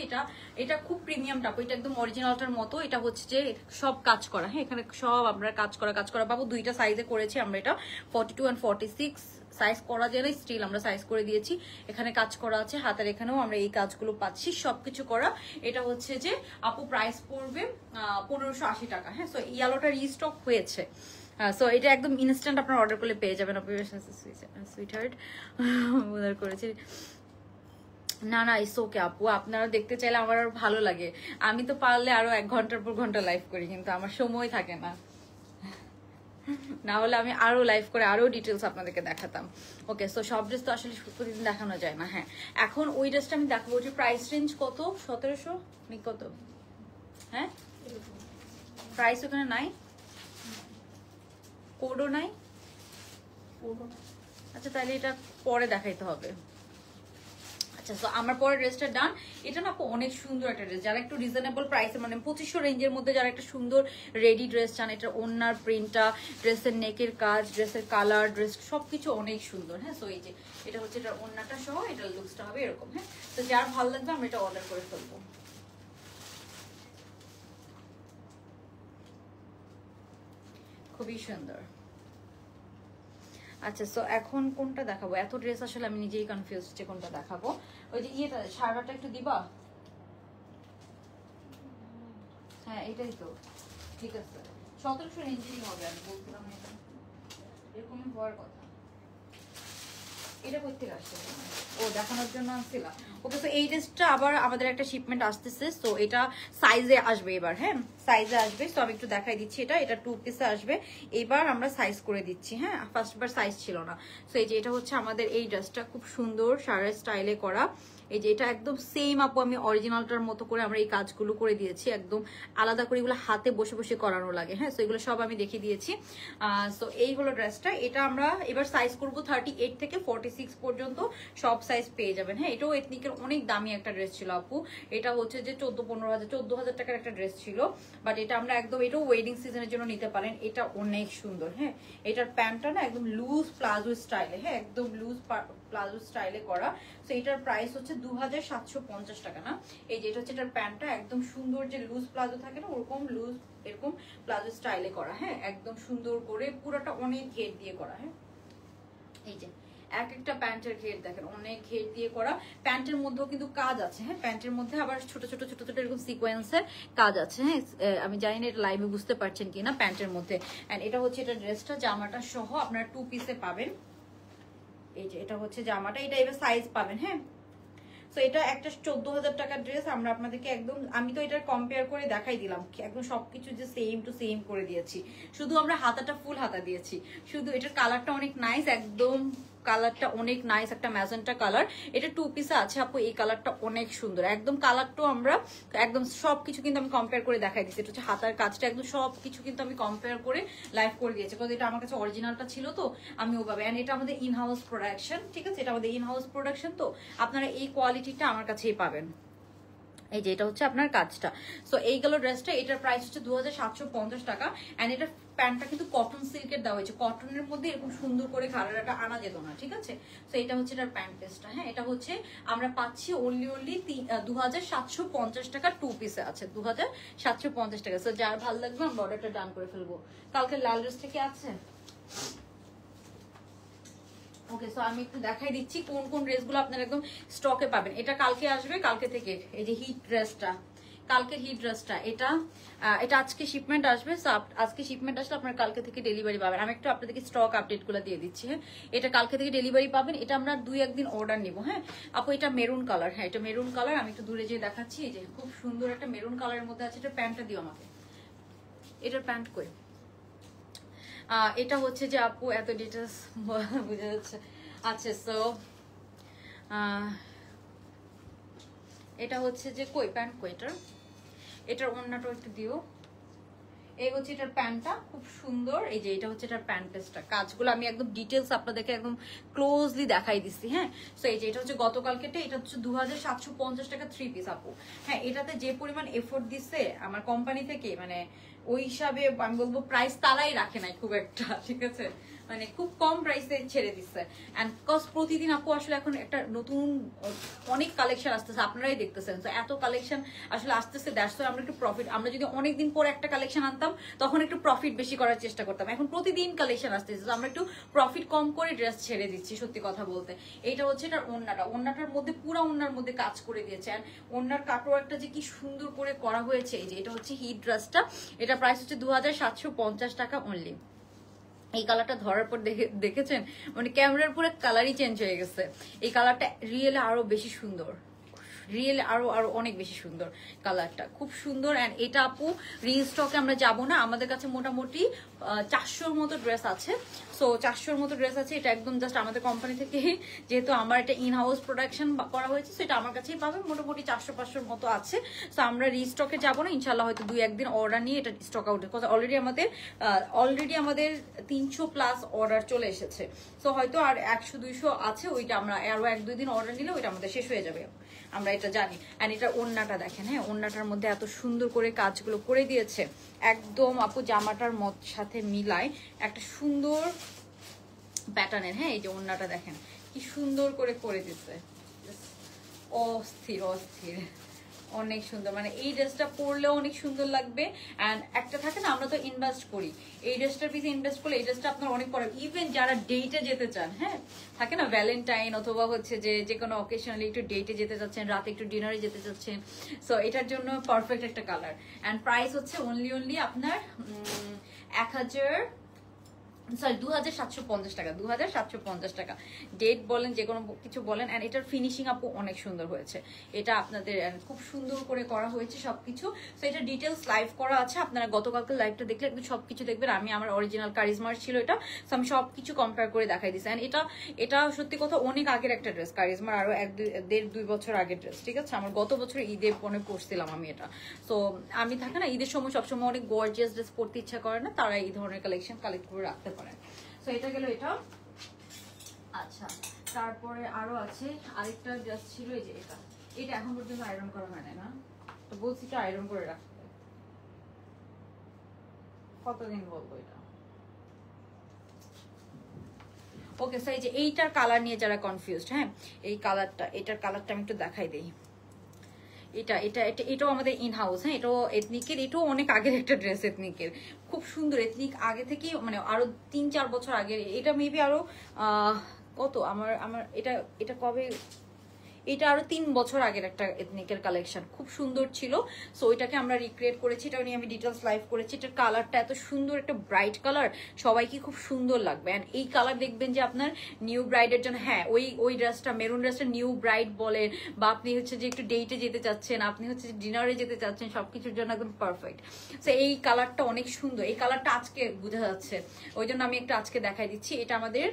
এটা খুব প্রিমিয়াম টাপ, এটা একদম অরিজিনালটার মতো। এটা হচ্ছে যে সব কাজ করা, হ্যাঁ এখানে সব আমরা কাজ করা পাবো। দুইটা সাইজে করেছি আমরা এটা, 42 and 46 সাইজ করা যায় না, স্টিল আমরা সাইজ করে দিয়েছি। এখানে কাজ করা আছে, হাতের এখানেও আমরা এই কাজগুলো পাচ্ছি, সবকিছু করা। এটা হচ্ছে যে আপু প্রাইস পড়বে 1580 টাকা। হ্যাঁ, সো ইয়েলোটা রিস্টক হয়েছে। সো এটা একদম ইনস্ট্যান্ট আপনারা অর্ডার করলে পেয়ে যাবেন। সুইটহার্ট অর্ডার করেছি না না, ইটস ওকে আপু, আপনারা দেখতে চাইলে আমার আরো ভালো লাগে। আমি তো পারলে আরো 1 ঘন্টার পর ঘন্টা লাইভ করি, কিন্তু আমার সময় থাকে না, না হলে আমি আরো লাইভ করে আরো ডিটেলস আপনাদেরকে দেখাতাম। ওকে, সো সব ড্রেস তো আসলে প্রতিদিন দেখানো যায় না। হ্যাঁ, এখন ওই ড্রেসটা আমি দেখাবো, যে প্রাইস রেঞ্জ কত? 1700 কত? হ্যাঁ, প্রাইস ওখানে নাই, কোডও নাই। আচ্ছা, তাহলে এটা পরে দেখাইতে হবে। আচ্ছা, তো আমার পরে ড্রেসটা ডান। এটা না অনেক সুন্দর একটা ড্রেস, যারা একটু রিজনেবল প্রাইসে মানে 2500 রেঞ্জের মধ্যে যারা একটা সুন্দর রেডি ড্রেস চান, এটা ওড়নার প্রিন্টটা, ড্রেসের নেকের কাজ, ড্রেসের কালার, ড্রেস সবকিছু অনেক সুন্দর। হ্যাঁ, সো এই যে এটা হচ্ছে এটা ওড়নাটা সহ, এটা লুকসটা হবে এরকম। হ্যাঁ, তো যার ভালো লাগবে আমরা এটা অর্ডার করে ফেলবো। খুবই সুন্দর। আচ্ছা, সো এখন কোনটা দেখাবো? এত ড্রেস আসলে আমি নিজেই কনফিউজ যে কোনটা দেখাবো। ওই যে ইয়েটা সারাটা একটু দিবা। হ্যাঁ, এটাই তো ঠিক আছে, 1700 রেঞ্জেরই হবে। আমি বলছিলাম এটা এরকমই হওয়ার কথা। এটা করতে আসছে ও দেখানোর জন্য আসছিলাম। ওকে, তো এই ড্রেসটা আবার আমাদের একটা শিপমেন্ট আসতেছে, সো এটা সাইজে আসবে এবার। হ্যাঁ, সাইজে আসবে। তো আমি একটু দেখাই দিচ্ছি, এটা 2 পিসে আসবে। এবার আমরা সাইজ করে দিচ্ছি, হ্যাঁ, ফার্স্টবার সাইজ ছিল না। তো এই যে এটা হচ্ছে আমাদের এই ড্রেসটা, খুব সুন্দর সারা স্টাইলে করা। এই যে এটা একদম সেম আপু, আমি অরিজিনালটার মতো করে আমরা এই কাজগুলো করে দিয়েছি, একদম আলাদা করে এগুলো হাতে বসে বসে করানো লাগে, হ্যাঁ। সো এগুলো সব আমি দেখিয়ে দিয়েছি। সো এই হলো ড্রেসটা। এটা আমরা এবার সাইজ করব 38 থেকে 46 পর্যন্ত সব সাইজ পেয়ে যাবেন, হ্যাঁ। এটাও এথনিকের অনেক দামি একটা ড্রেস ছিল আপু। এটা হচ্ছে যে 14,000 টাকার একটা ড্রেস ছিল, বাট এটা আমরা একদম, এটাও ওয়েডিং সিজনের জন্য নিতে পারেন। এটা অনেক সুন্দর, হ্যাঁ। এটার প্যান্টটা না একদম লুজ প্লাজো স্টাইলে, হ্যাঁ, একদম লুজ প্লাজো স্টাইলে করা। তো এটার প্রাইস হচ্ছে 2750 টাকা না। এই যে এটা হচ্ছে এটার প্যান্টটা, একদম সুন্দর যে লুজ প্লাজো থাকে না, ওরকম লুজ এরকম প্লাজো স্টাইলে করা, হ্যাঁ, একদম সুন্দর করে পুরোটা অনেক ঘের দিয়ে করা, হ্যাঁ। এই যে এক একটা প্যান্টের ঘের দেখেন, অনেক ঘের দিয়ে করা। প্যান্টের মধ্যেও কিন্তু কাজ আছে, হ্যাঁ, প্যান্টের মধ্যে আবার ছোট ছোট ছোট ছোট এরকম সিকোয়েন্সের কাজ আছে, হ্যাঁ। আমি জানি না এটা লাইভে বুঝতে পারছেন কিনা, প্যান্টের মধ্যে। এন্ড এটা হচ্ছে এটা ড্রেসটা, জামাটা সহ আপনারা 2 পিসে পাবেন। এই যে এটা হচ্ছে জামাটা, এটা এবার সাইজ পাবেন, হ্যাঁ। সো এটা একটা 14,000 টাকার ড্রেস, আমরা আপনাদেরকে একদম, আমি তো এটা কম্পেয়ার করে দেখাই দিলাম, একদম সবকিছু যে সেম টু সেম করে দিয়েছি, শুধু আমরা হাতাটা ফুল হাতা দিয়েছি। শুধু এটার কালারটা অনেক নাইস, একদম কালারটা অনেক নাইস, একটা ম্যাজেন্টা কালার। এটা 2 পিসে আছে আপু, এই কালারটা অনেক সুন্দর, একদম কালারটাও আমরা একদম সবকিছু কিন্তু আমি কম্পেয়ার করে দেখাই দিচ্ছি। এটা হচ্ছে হাতার কাজটা, একদম সবকিছু কিন্তু আমি কম্পেয়ার করে লাইভ করে দিয়েছি, কারণ এটা আমার কাছে অরিজিনালটা ছিল, তো আমি ওভাবে। এন্ড এটা আমাদের ইন হাউস প্রোডাকশন, ঠিক আছে, এটা আমাদের ইন হাউস প্রোডাকশন, তো আপনারা এই কোয়ালিটিটা আমার কাছেই পাবেন। এই যে এটা হচ্ছে আপনার কাজটা। সো এই গেল ড্রেসটা, এটার প্রাইস হচ্ছে 2750 টাকা। এন্ড এটা প্যান্টটা কিন্তু কটন সিল্কের দেওয়া হয়েছে, কটনের মধ্যে এরকম সুন্দর করে ঘাড়াটা আনা যেত না, ঠিক আছে। তো এটা হচ্ছে এটার প্যান্ট পিসটা, হ্যাঁ। এটা হচ্ছে আমরা পাচ্ছি অনলি 2750 টাকা, 2 পিসে আছে 2750 টাকা। সো যার ভালো লাগবে আমরা অর্ডারটা ডান করে ফেলবো। কালকে লাল ড্রেসটা কি আছে? ওকে, সো আমি একটু দেখাই দিচ্ছি কোন কোন ড্রেসগুলো আপনারা একদম স্টকে পাবেন। এটা কালকে আসবে, কালকে থেকে। এই যে হিট ড্রেসটা, কালকের হিট ড্রেসটা, এটা আজকে শিপমেন্ট আসবে। সো আজকে শিপমেন্ট আসলে আপনার কালকে থেকে ডেলিভারি পাবেন। আমি একটু আপনাদেরকে স্টক আপডেটগুলো দিয়ে দিচ্ছি, হ্যাঁ। এটা কালকে থেকে ডেলিভারি পাবেন, এটা আমরা 2-1 দিন অর্ডার নিব, হ্যাঁ আপু। এটা মেরুন কালার, হ্যাঁ, এটা মেরুন কালার। আমি একটু দূরে যেয়ে দেখাচ্ছি, এই যে খুব সুন্দর একটা মেরুন কালারের মধ্যে আছে। এটা প্যান্টটা দিও আমাকে, এটার প্যান্ট কই? এটা হচ্ছে যে আপু এত ডিটেলস বুঝা যাচ্ছে। আচ্ছা, সো এটা হচ্ছে যে কই প্যান্ট, কই এটার ওড়নাটা একটু দিও। এই হচ্ছে এটার প্যান্টটা, খুব সুন্দর। এই যে এটা হচ্ছে এটার প্যান্ট পিসটা, কাজগুলো আমি একদম ডিটেলস আপনাদেরকে একদম ক্লোজলি দেখাই দিচ্ছি, হ্যাঁ। সো এই যে এটা হচ্ছে গতকালকেটা, এটা হচ্ছে 2750 টাকা 3 পিস আপু, হ্যাঁ। এটাতে যে পরিমাণ এফোর্ট দিচ্ছে আমার কোম্পানি থেকে, মানে ওই হিসাবে আমি বলবো প্রাইস তারাই রাখে নাই খুব একটা, ঠিক আছে, মানে খুব কম প্রাইসে ছেড়ে দিচ্ছে। এন্ড কজ প্রতিদিন আপু আসলে এখন একটা নতুন অনেক কালেকশন আসতেছে, আপনারাই দেখতেছেন। তো এত কালেকশন আসলে আসতেছে, দ্যাটস ওয়াই আমরা একটু প্রফিট, আমরা যদি অনেকদিন পর একটা কালেকশন আনতাম তখন একটু প্রফিট বেশি করার চেষ্টা করতাম। এখন প্রতিদিন কালেকশন আসতেছে, তো আমরা একটু প্রফিট কম করে ড্রেস ছেড়ে দিচ্ছি, সত্যি কথা বলতে। এইটা হচ্ছে এটার ওড়নাটার মধ্যে পুরা ওড়নার মধ্যে কাজ করে দিয়েছে। আর ওড়নার কাটওয়ার্কটা যে কি সুন্দর করে করা হয়েছে। এই যে এটা হচ্ছে হিট ড্রেসটা, এটা প্রাইস হচ্ছে 2750 টাকা অনলি। এই কালারটা ধরার পর দেখেছেন, মানে ক্যামেরার পুরো কালারই চেঞ্জ হয়ে গেছে। এই কালারটা রিয়েলে আরো বেশি সুন্দর, রিয়েল আরো অনেক বেশি সুন্দর কালারটা, খুব সুন্দর। এন্ড এটা আপু রিস্টকে আমরা যাব না, আমাদের কাছে মোটামুটি 400-র মতো ড্রেস আছে। সো 400-র মতো ড্রেস আছে, এটা একদম জাস্ট আমাদের কোম্পানি থেকে, যেহেতু আমার এটা ইন হাউস প্রোডাকশন করা হয়েছে, সেটা আমার কাছেই পাবে। মোটামুটি 400-500-র মতো আছে। সো আমরা রিস্টকে যাব না ইনশাল্লাহ, হয়তো 2-1 দিন অর্ডার নিয়ে এটা স্টক আউট, অলরেডি আমাদের 300+ অর্ডার চলে এসেছে। সো হয়তো আর 100-200 আছে, ওইটা আমরা আরো 1-2 দিন অর্ডার নিলে ওইটা আমাদের শেষ হয়ে যাবে, আমরা এটা জানি। এন্ড এটা ওড়নাটা দেখেন, হ্যাঁ, ওড়নাটার মধ্যে এত সুন্দর করে কাজগুলো করে দিয়েছে, একদম আপু জামাটার সাথে মিলায় একটা সুন্দর প্যাটার্নের, হ্যাঁ। এই যে ওড়নাটা দেখেন কি সুন্দর করে দিচ্ছে, অস্থির অস্থির, অনেক সুন্দর। মানে এই ড্রেসটা পরলেও অনেক সুন্দর লাগবে। এন্ড একটা থাকে না, আমরা তো ইনভেস্ট করি, এই ড্রেসটার পিছে ইনভেস্ট করলে এই ড্রেসটা আপনার অনেক পরে, ইভেন যারা ডেটে যেতে চান, হ্যাঁ, থাকে না ভ্যালেন্টাইন অথবা হচ্ছে যে কোনো অকেশনালি একটু ডেটে যেতে চাচ্ছেন, রাতে একটু ডিনারে যেতে চাচ্ছেন, সো এটার জন্য পারফেক্ট একটা কালার। এন্ড প্রাইস হচ্ছে অনলি আপনার সরি 2750 টাকা, 2750 টাকা। ডেট বলেন, যে কোনো কিছু বলেন। অ্যান্ড এটার ফিনিশিং আপু অনেক সুন্দর হয়েছে, এটা আপনাদের খুব সুন্দর করে করা হয়েছে সবকিছু। তো এটা ডিটেলস লাইভ করা আছে, আপনারা গতকালকে লাইভটা দেখলে একদম সবকিছু দেখবেন। আমি আমার অরিজিনাল কারিজমার ছিল এটা, তো আমি সবকিছু কম্পেয়ার করে দেখাই দিচ্ছি। অ্যান্ড এটা সত্যি কথা অনেক আগের একটা ড্রেস, কারিজমার আরো 1-2 বছর আগের ড্রেস, ঠিক আছে। আমার গত বছর ঈদে মনে পড়ছিলাম আমি এটা। তো আমি থাকে না ঈদের সময় সবসময় অনেক গর্জিয়াস ড্রেস পরতে ইচ্ছা করে না, তারা এই ধরনের কালেকশন কালেক্ট করে রাখতে পারেন। তো এটা গেল এটা। আচ্ছা, তারপরে আরো আছে আরেকটা ড্রেস ছিল, এই যে এটা এখন পর্যন্ত আয়রন করা হয় না, তো বলছি তো আয়রন করে রাখতে। কতদিন বলবো এটা। ওকে, সো এই যে এইটার কালার নিয়ে যারা কনফিউজড, হ্যাঁ এই কালারটা, এটার কালারটা আমি একটু দেখাই দেই। এটাও আমাদের ইন হাউস, হ্যাঁ এটাও এথনিকের, এটাও অনেক আগের একটা ড্রেস এথনিকের, খুব সুন্দর। এথনিক আগে থেকে মানে আরো 3-4 বছর আগের, এটা মেবি আরো কত আমার এটা কবে, এটা আরো 3 বছর আগের একটা এথনিকের কালেকশন, খুব সুন্দর ছিল। সো ওইটাকে আমরা রিক্রিয়েট করেছি, এটা নিয়ে আমি ডিটেলস লাইভ করেছি। এটার কালারটা এত সুন্দর, একটা ব্রাইট কালার, সবাইকে খুব সুন্দর লাগবে। অ্যান্ড এই কালার দেখবেন যে আপনার নিউ ব্রাইডের জন্য, হ্যাঁ ওই ড্রেসটা, মেরুন ড্রেসটা নিউ ব্রাইড বলেন, বা আপনি হচ্ছে যে একটু ডেটে যেতে চাচ্ছেন, আপনি হচ্ছে ডিনারে যেতে চাচ্ছেন, সবকিছুর জন্য একদম পারফেক্ট। সো এই কালারটা অনেক সুন্দর, এই কালারটা আজকে বোঝা যাচ্ছে, ওই জন্য আমি একটা আজকে দেখাই দিচ্ছি। এটা আমাদের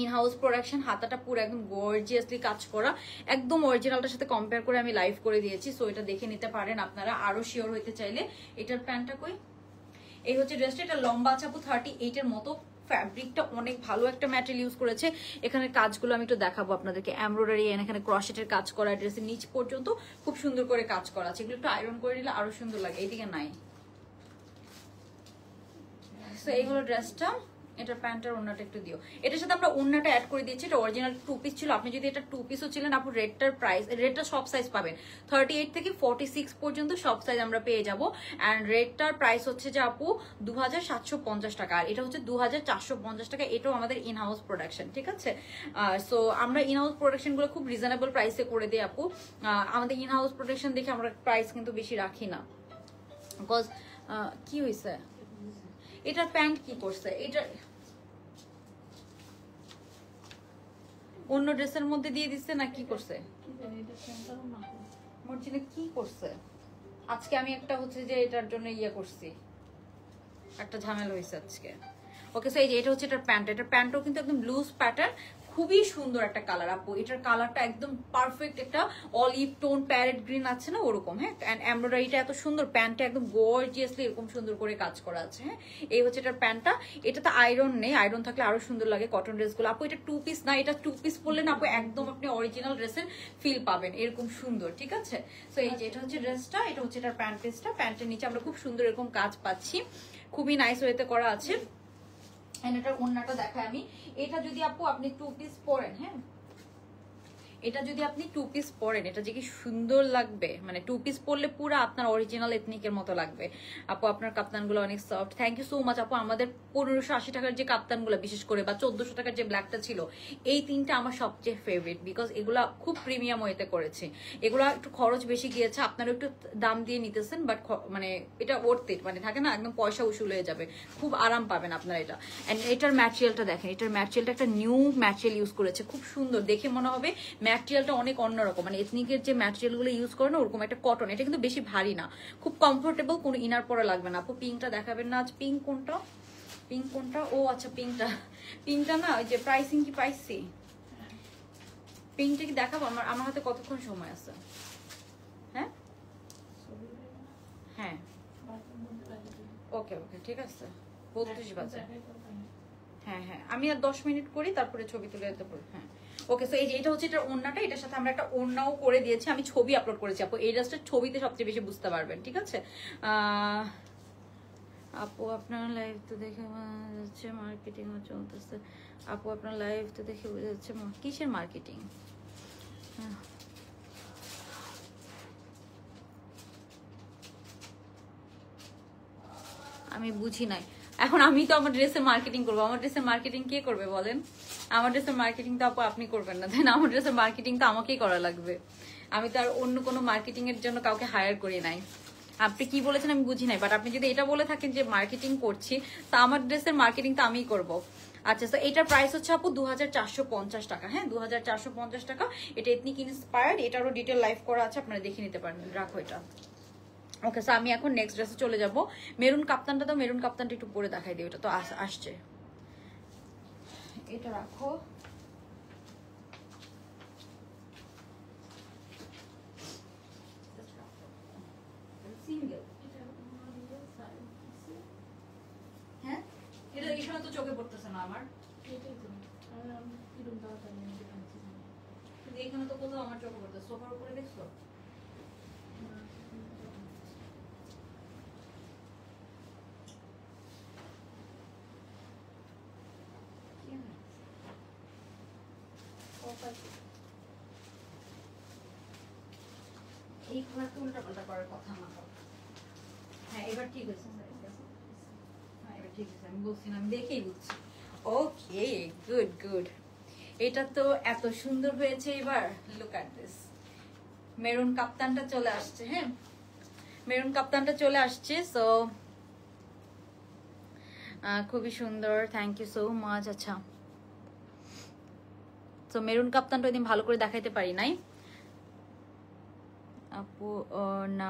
ইন হাউস প্রোডাকশন, হাতাটা পুরো একদম গর্জিয়াসলি কাজ করা, একদম অরিজিনালটার সাথে কম্পেয়ার করে আমি লাইভ করে দিয়েছি। সো এটা দেখে নিতে পারেন আপনারা আরো শিওর হইতে চাইলে। এটার প্যান্টটা কই, এই হচ্ছে ড্রেসটা, এটা লম্বা আছে আপু 38 এর মতো। ফ্যাব্রিকটা অনেক ভালো একটা ম্যাটেরিয়াল ইউজ করেছে। এখানে কাজগুলো আমি একটু দেখাবো আপনাদেরকে, এমব্রয়ডারি, এখানে ক্রশেটের কাজ করা, ড্রেসের নিচ পর্যন্ত খুব সুন্দর করে কাজ করা আছে। এগুলো একটু আয়রন করে নিলে আরো সুন্দর লাগে। এইদিকে নাই। তো এই হলো ড্রেসটা, এটার প্যান্টের ওড়নাটা একটু দিও। এটার সাথে আমরা ওড়নাটা অ্যাড করে দিয়েছি, এটা অরিজিনাল 2 পিস ছিল। আপনি যদি এটা 2 পিসও ছিলেন আপু, রেটটার প্রাইস, রেটটা সব সাইজ পাবেন 38 থেকে 46 পর্যন্ত সব সাইজ আমরা পেয়ে যাবো। অ্যান্ড রেটটার প্রাইস হচ্ছে যে আপু 2750 টাকা, আর এটা হচ্ছে 2450 টাকা। এটাও আমাদের ইন হাউস প্রোডাকশন, ঠিক আছে। সো আমরা ইন হাউস প্রোডাকশন গুলো খুব রিজনেবল প্রাইসে করে দিই আপু। আমাদের ইন হাউস প্রোডাকশন দেখে আমরা প্রাইস কিন্তু বেশি রাখি না, বিকজ কি হয়েছে, এটার প্যান্ট কি করছে, এটা অন্য ড্রেসের মধ্যে দিয়ে দিচ্ছে না কি করছে, মর্জিনা কি করছে। আজকে আমি একটা হচ্ছে যে এটার জন্য ইয়ে করছি, একটা ঝামেলা হয়েছে আজকে। ওকে, সো এই যে এটা হচ্ছে এটার প্যান্ট, এটার প্যান্টও কিন্তু একদম লুজ প্যাটার্ন, খুবই সুন্দর একটা কালার আপু। এটার কালারটা একদম পারফেক্ট, একটা অলিভ টোন প্যারেট গ্রিন আছে না ওরকম, হ্যাঁ। এন্ড এমব্রয়ডারিটা এত সুন্দর, প্যান্টটা একদম গর্জিয়াসলি এরকম সুন্দর করে কাজ করা আছে, হ্যাঁ। এই হচ্ছে এটার প্যান্টটা। এটাতে আয়রন নেই, আয়রন থাকলে আরো সুন্দর লাগে কটন ড্রেসগুলো আপু। এটা 2 পিস না, এটা 2 পিস পরলে না আপু একদম আপনি অরিজিনাল ড্রেসের ফিল পাবেন, এরকম সুন্দর, ঠিক আছে। সো এই যে এটা হচ্ছে ড্রেসটা, এটা হচ্ছে এটার প্যান্ট পিসটা। প্যান্টের নিচে আমরা খুব সুন্দর এরকম কাজ পাচ্ছি, খুবই নাইস ওয়েতে করা আছে। এটার ওড়নাটা দেখাই আমি। এটা যদি আপু আপনি 2 পিস পরেন, হ্যাঁ এটা যদি আপনি 2 পিস পরেন, এটা যে কি সুন্দর লাগবে, মানে 2 পিস পরলে পুরো আপনার অরিজিনাল এথনিকের মতো লাগবে আপু। আপনার কাপ্তানগুলো অনেক soft, thank you so much আপু। আমাদের 1580 টাকার যে কাপ্তানগুলো বিশেষ করে, বা 1400 টাকার যে ব্ল্যাকটা ছিল, এই তিনটা আমার সবচেয়ে ফেভারিট, বিকজ এগুলা খুব প্রিমিয়াম ওয়েতে করেছে। এগুলা একটু খরচ বেশি গিয়েছে, আপনারা একটু দাম দিয়ে নিতেছেন, বাট মানে এটা ওর্থ ইট, মানে থাকে না একদম পয়সা উসুল হয়ে যাবে, খুব আরাম পাবেন আপনারা এটা। এন্ড এটার ম্যাটেরিয়ালটা দেখেন, এটার ম্যাটেরিয়ালটা একটা নিউ ম্যাটেরিয়াল ইউজ করেছে, খুব সুন্দর দেখে মনে হবে ম্যাটেরিয়ালটা অনেক অন্যরকম, মানে এথনিকের যে ম্যাটেরিয়ালগুলো ইউজ করে না ওরকম একটা কটন। এটা কিন্তু বেশি ভারী না, খুব কমফোর্টেবল, কোনো ইনার পরা লাগবে না আপু। পিঙ্কটা দেখাবেন না আজ, পিঙ্ক কোনটা, পিঙ্ক কোনটা, ও আচ্ছা পিঙ্কটা না, ওই যে প্রাইসিং কি পাইছি, পিঙ্কটা কি দেখাবো? আমার হাতে কতক্ষণ সময় আছে? হ্যাঁ হ্যাঁ ওকে ওকে ঠিক আছে, 32 বাজে। হ্যাঁ হ্যাঁ আমি আর 10 মিনিট করি, তারপরে ছবি তুলে দিতে পারি। হ্যাঁ ওকে, সো এই যে এটা হচ্ছে এটার ওড়নাটা, এটার সাথে আমরা একটা ওড়নাও করে দিয়েছি, আমি ছবি আপলোড করেছি আপু। এই ড্রেসটার ছবিতে সবচেয়ে বেশি বুঝতে পারবেন, ঠিক আছে। আপু আপনার লাইভ তো দেখে বোঝা যাচ্ছে মার্কেটিং চলতেছে। আপু আপনার লাইভ তো দেখে বোঝা যাচ্ছে কিসের মার্কেটিং? আমি বুঝি নাই। এখন আমি তো আমার ড্রেসের মার্কেটিং করবো, আমার ড্রেসের মার্কেটিং কে করবে বলেন? আমার ড্রেসের মার্কেটিং তো আপু আপনি করবেন না, তাই না? আমার ড্রেসের মার্কেটিং তো আমাকেই করা লাগবে, আমি তো আর অন্য কোনো মার্কেটিং এর জন্য কাউকে হায়ার করি নাই। আপনি কি বলেছেন আমি বুঝি নাই, বাট আপনি যদি এটা বলে থাকেন যে মার্কেটিং করছি, তা আমার ড্রেসের মার্কেটিং তো আমিই করবো। আচ্ছা, তো এটার প্রাইস হচ্ছে আপু 2450 টাকা। হ্যাঁ, 2450 টাকা। এটা এথনিক ইন্সপায়ার্ড, এটারও ডিটেল লাইভ করা আছে, আপনারা দেখে নিতে পারেন। রাখো এটা। ওকে, সো আমি এখন নেক্সট ড্রেসে চলে যাব। মেরুন কাপ্তানটা তো, মেরুন কাপ্তানটা একটু পরে দেখাই দিই, ওটা তো আসছে। এটা রাখো। হ্যাঁ, এটা এখানে তো চোখে পড়তেছে না আমার, এখানে তো কোথাও আমার চোখে পড়তেছে। সোফার উপরে দেখছো? এই খাবার তো উল্টা পাল্টা করার কথা না। হ্যাঁ, এবার ঠিক হয়েছে। হ্যাঁ, এবার ঠিক আছে, আমি বলছি না, আমি দেখেই বুঝছি। ওকে, গুড গুড। এটা তো এত সুন্দর হয়েছে। এবার লুক এট দিস, মেরুন কাপ্তানটা চলে আসছে। হ্যাঁ, মেরুন কাপ্তানটা চলে আসছে। সো খুবই সুন্দর, থ্যাংক ইউ সো মাচ। আচ্ছা, তো মেরুন কাপ্তানটা ওই দিন ভালো করে দেখাইতে পারি নাই আপু। না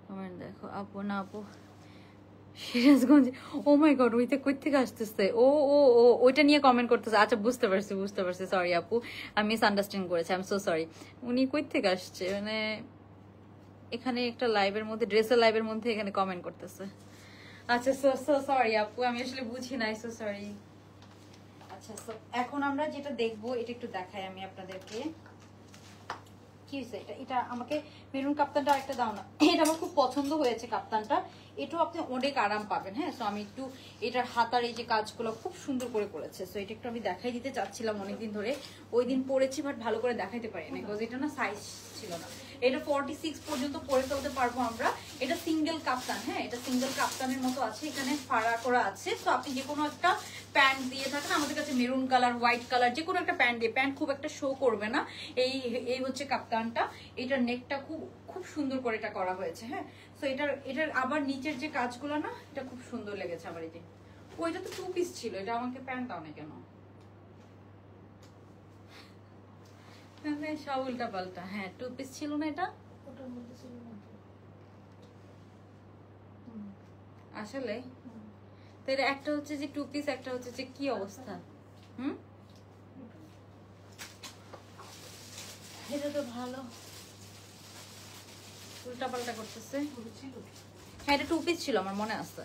কমেন্ট দেখো আপু, না আপু সিরাজগঞ্জ। ও মাই গড, ওইটা কই থেকে আসতেছে? ও ও ও ওইটা নিয়ে কমেন্ট করতেছে। আচ্ছা, বুঝতে পারছি বুঝতে পারছি, সরি আপু, আমি মিসআন্ডারস্ট্যান্ড করেছি, আই এম সো সরি। উনি কই থেকে আসছে? মানে এখানে একটা লাইভের মধ্যে, ড্রেসের লাইভের মধ্যে এখানে কমেন্ট করতেছে। আচ্ছা, সো সো সরি আপু, আমি আসলে বুঝি নাই, সো সরি। আচ্ছা, সো এখন আমরা যেটা দেখবো এটা একটু দেখাই আমি আপনাদেরকে। কি হয়েছে? এটা এটা আমাকে মেরুন কাপ্তানটা একটা দাও না। এটা আমার খুব পছন্দ হয়েছে কাপ্তানটা, এটাও আপনি অনেক আরাম পাবেন। হ্যাঁ, সো আমি একটু এটার হাতার এই যে কাজগুলো খুব সুন্দর করে করেছে, সো এটা একটু আমি দেখাই দিতে চাচ্ছিলাম অনেকদিন ধরে। ওই দিন পরেছি বাট ভালো করে দেখাইতে পারি না, বিকজ এটা না সাইজ ছিল না। এটা 46 পর্যন্ত পরে ফেলতে পারবো আমরা। এটা সিঙ্গেল কাপ্তান। হ্যাঁ, এটা সিঙ্গেল কাপ্তানের মতো আছে, এখানে ফাড়া করা আছে। তো আপনি যে কোনো একটা প্যান্ট দিয়ে থাকেন, আমাদের কাছে মেরুন কালার, হোয়াইট কালার, যে কোনো একটা প্যান্ট দিয়ে, প্যান্ট খুব একটা শো করবে না। এই এই হচ্ছে কাপ্তানটা। এটার নেকটা খুব খুব সুন্দর করে এটা করা হয়েছে। হ্যাঁ, সো এটার আবার নিচের যে কাজগুলো না, এটা খুব সুন্দর লেগেছে আমার। এই যে ওইটা তো 2 পিস ছিল, এটা আমাকে প্যান্ট দাও না কেন? সব উল্টা পাল্টা। হ্যাঁ, 2 পিস ছিল না এটা, আসলে তো এটা একটা হচ্ছে যে 2 পিস, একটা হচ্ছে যে কি অবস্থা। এটা তো ভালো, উল্টা পাল্টা করতেছে। হ্যাঁ, এটা 2 পিস ছিল, আমার মনে আছে।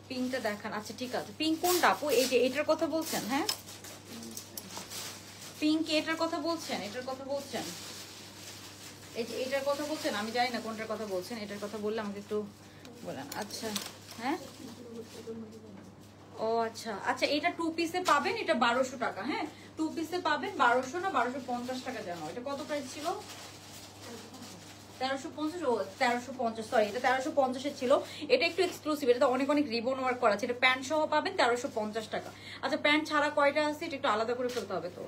পিঙ্কটা দেখান। আচ্ছা, ঠিক আছে। পিঙ্ক কোনটা আপু? এই যে এটার কথা বলছেন? হ্যাঁ, পিঙ্ক এটার কথা বলছেন? এটার কথা বলছেন? এই যে এটার কথা বলছেন? আমি জানি না কোনটার কথা বলছেন। এটার কথা বললে আমাকে একটু বলেন। আচ্ছা, হ্যাঁ, ও আচ্ছা আচ্ছা, এটা 2 পিসে পাবেন, এটা 1200 টাকা। হ্যাঁ, 2 পিসে পাবেন 1200 না 1250 টাকা জানো। এটা কত প্রাইস ছিল? 1350। ও 1350, সরি, এটা 1350 এর ছিল। এটা একটু এক্সক্লুসিভ, এটা অনেক অনেক রিবন ওয়ার্ক করা আছে। এটা প্যান্ট সহ পাবেন 1350 টাকা। আচ্ছা, প্যান্ট ছাড়া কয়টা আছে এটা একটু আলাদা করে ফেলতে হবে। তো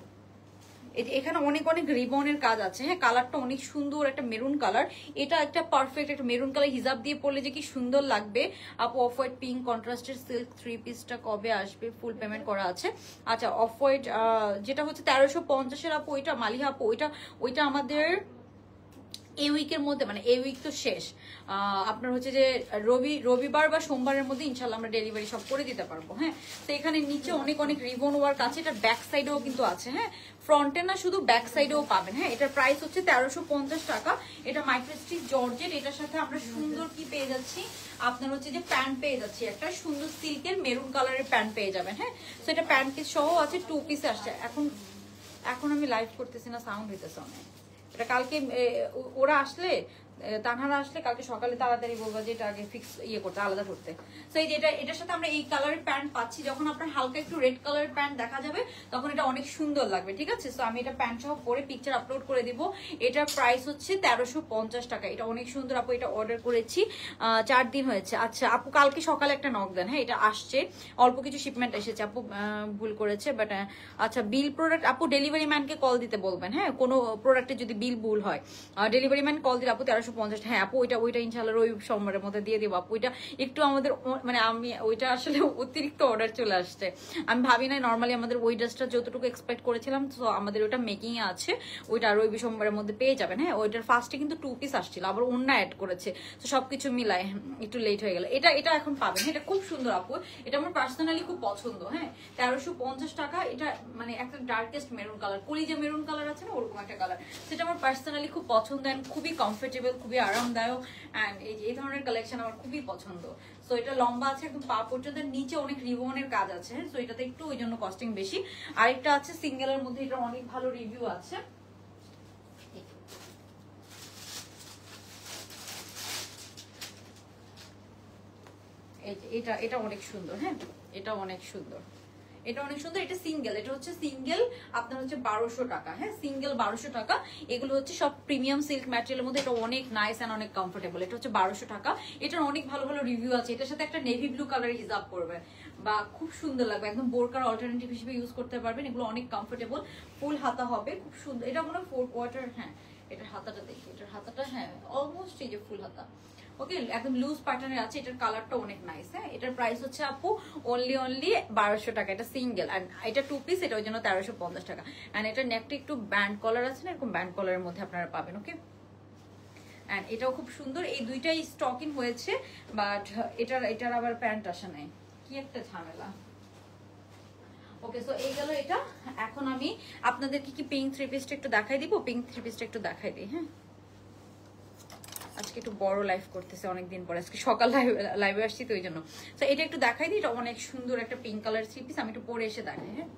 এখানে অনেক অনেক রিবনের কাজ আছে। হ্যাঁ, কালারটা অনেক সুন্দর, একটা মেরুন কালার। এটা একটা পারফেক্ট একটা মেরুন কালার, হিজাব দিয়ে পরলে যে কি সুন্দর লাগবে। আপু, অফ হোয়াইট পিঙ্ক কন্ট্রাস্টের সিল্ক 3 পিসটা কবে আসবে? ফুল পেমেন্ট করা আছে। আচ্ছা, অফ হোয়াইট যেটা হচ্ছে 1350 আপু, ওইটা মালিহা আপু, ওইটা আমাদের এই উইকের মধ্যে, মানে এই উইক তো শেষ, আপনার হচ্ছে যে রবিবার বা সোমবারের মধ্যে ইনশাল্লাহ আমরা ডেলিভারি সব করে দিতে পারবো। হ্যাঁ, তো এখানে নিচে অনেক অনেক রিবন ওয়ার্ক আছে। এটা ব্যাক সাইডেও কিন্তু আছে। হ্যাঁ, ফ্রন্টে না, শুধু ব্যাক সাইডেও পাবেন। হ্যাঁ, এটার প্রাইস হচ্ছে 1350 টাকা। এটা মাইক্রোস্টিচ জর্জেট। এটার সাথে আমরা সুন্দর কি পেয়ে যাচ্ছি, আপনার হচ্ছে যে প্যান্ট পেয়ে যাচ্ছি, একটা সুন্দর সিল্কের মেরুন কালারের প্যান্ট পেয়ে যাবেন। হ্যাঁ, তো এটা প্যান্ট পিস সহ আছে, 2 পিস আসছে। এখন আমি লাইভ করতেছি না, সাউন্ড হইতেছে অনেক। এটা কালকে ওরা আসলে তানহারা আসলে কালকে সকালে তাড়াতাড়ি বলবো যে এটা আগে ফিক্স ইয়ে করতে, আলাদা করতে। তো এই যে এটার সাথে আমরা এই কালারের প্যান্ট পাচ্ছি। যখন আপনার হালকা একটু রেড কালারের প্যান্ট দেখা যাবে তখন এটা অনেক সুন্দর লাগবে, ঠিক আছে? সো আমি এটা প্যান্ট সহ পরে পিকচার আপলোড করে দিব। এটার প্রাইস হচ্ছে 1350 টাকা। এটা অনেক সুন্দর আপু, এটা অর্ডার করেছি 4 দিন হয়েছে। আচ্ছা আপু কালকে সকালে একটা নক দেন, হ্যাঁ এটা আসছে, অল্প কিছু শিপমেন্ট এসেছে আপু, ভুল করেছে বাট আচ্ছা বিল প্রোডাক্ট আপু ডেলিভারি ম্যানকে কল দিতে বলবেন, হ্যাঁ কোনো প্রোডাক্টে যদি বিল ভুল হয় ডেলিভারি ম্যান কল দিলে আপু 1350। হ্যাঁ আপু ওইটা ইনশাআল্লাহ ওই সোমবারের মধ্যে দিয়ে দেবো আপু। ওইটা একটু আমাদের মানে আমি ওইটা আসলে অতিরিক্ত অর্ডার চলে আসছে, আমি ভাবি না নর্মালি আমাদের ওই ড্রেসটা যতটুকু এক্সপেক্ট করেছিলাম, তো আমাদের ওটা মেকিং এ আছে, ওইটা আর ওই সোমবারের মধ্যে পেয়ে যাবেন। হ্যাঁ ওইটার ফার্স্টে কিন্তু 2 পিস আসছিল, আবার অন্য অ্যাড করেছে, তো সবকিছু মিলায় একটু লেট হয়ে গেল। এটা এখন পাবেন, এটা খুব সুন্দর আপু, এটা আমার পার্সোনালি খুব পছন্দ। হ্যাঁ 1350 টাকা। এটা মানে একটা ডার্কেস্ট মেরুন কালার, কলিজা মেরুন কালার আছে না ওরকম একটা কালার, সেটা আমার পার্সোনালি খুব পছন্দ এন্ড খুবই কমফোর্টেবল, খুবই আরামদায়ক এন্ড এই ধরনের কালেকশন আমার খুবই পছন্দ। সো এটা লম্বা আছে একদম পা পর্যন্ত, নিচে অনেক রিবনের কাজ আছে। হ্যাঁ সো এটাতে একটু ওই জন্য কস্টিং বেশি। আরেকটা আছে সিঙ্গেলের মধ্যে, এটা অনেক ভালো রিভিউ আছে। এটা অনেক সুন্দর, হ্যাঁ এটা অনেক সুন্দর, এটা অনেক সুন্দর। এটা সিঙ্গেল, এটা হচ্ছে সিঙ্গেল আপনার হচ্ছে 1200 টাকা। হ্যাঁ সিঙ্গেল 1200 টাকা। এগুলো হচ্ছে সব প্রিমিয়াম সিল্ক ম্যাটেরিয়ালের মধ্যে, এটা অনেক নাইস এন্ড অনেক কমফোর্টেবল। এটা হচ্ছে 1200 টাকা। এটার অনেক ভালো ভালো রিভিউ আছে। এটার সাথে একটা নেভি ব্লু কালারের হিজাব পরবে বা খুব সুন্দর লাগবে, একদম বোরকার অল্টারনেটিভ হিসেবে ইউজ করতে পারবেন। এগুলো অনেক কমফোর্টেবল, ফুল হাতা হবে, খুব সুন্দর। এটা মনে হয় 4 কোয়ার্টার। হ্যাঁ এটার হাতাটা দেখি, এটার হাতাটা হ্যাঁ অলমোস্ট এই যে ফুল হাতা, ওকে একদম লুজ প্যাটার্নের আছে। এটার কালারটা অনেক নাইস। হ্যাঁ এটার প্রাইস হচ্ছে আপু অনলি 1200 টাকা। এটা সিঙ্গেল এন্ড এটা 2 পিস, এটা ওই জন্য 1350 টাকা। এন্ড এটা নেকটা একটু ব্যান্ড কলার আছে না, এরকম ব্যান্ড কলারের মধ্যে আপনারা পাবেন, ওকে। এন্ড এটাও খুব সুন্দর। এই দুইটাই স্টক ইন হয়েছে, বাট এটার আবার প্যান্ট আসে নাই, কি একটা ঝামেলা। ওকে সো এই গেল এটা। এখন আমি আপনাদেরকে কি পিঙ্ক থ্রি পিসটা একটু দেখাই দিব, পিঙ্ক থ্রি পিসটা একটু দেখাই দিই। হ্যাঁ আজকে একটু বড় লাইভ করতেছে অনেকদিন পরে, আজকে সকাল লাইভে আসছি তো ওই জন্য। তো এটা একটু দেখাই দিই, এটা অনেক সুন্দর একটা পিঙ্ক কালার থ্রি পিস, আমি একটু পরে এসে দেখাই। হ্যাঁ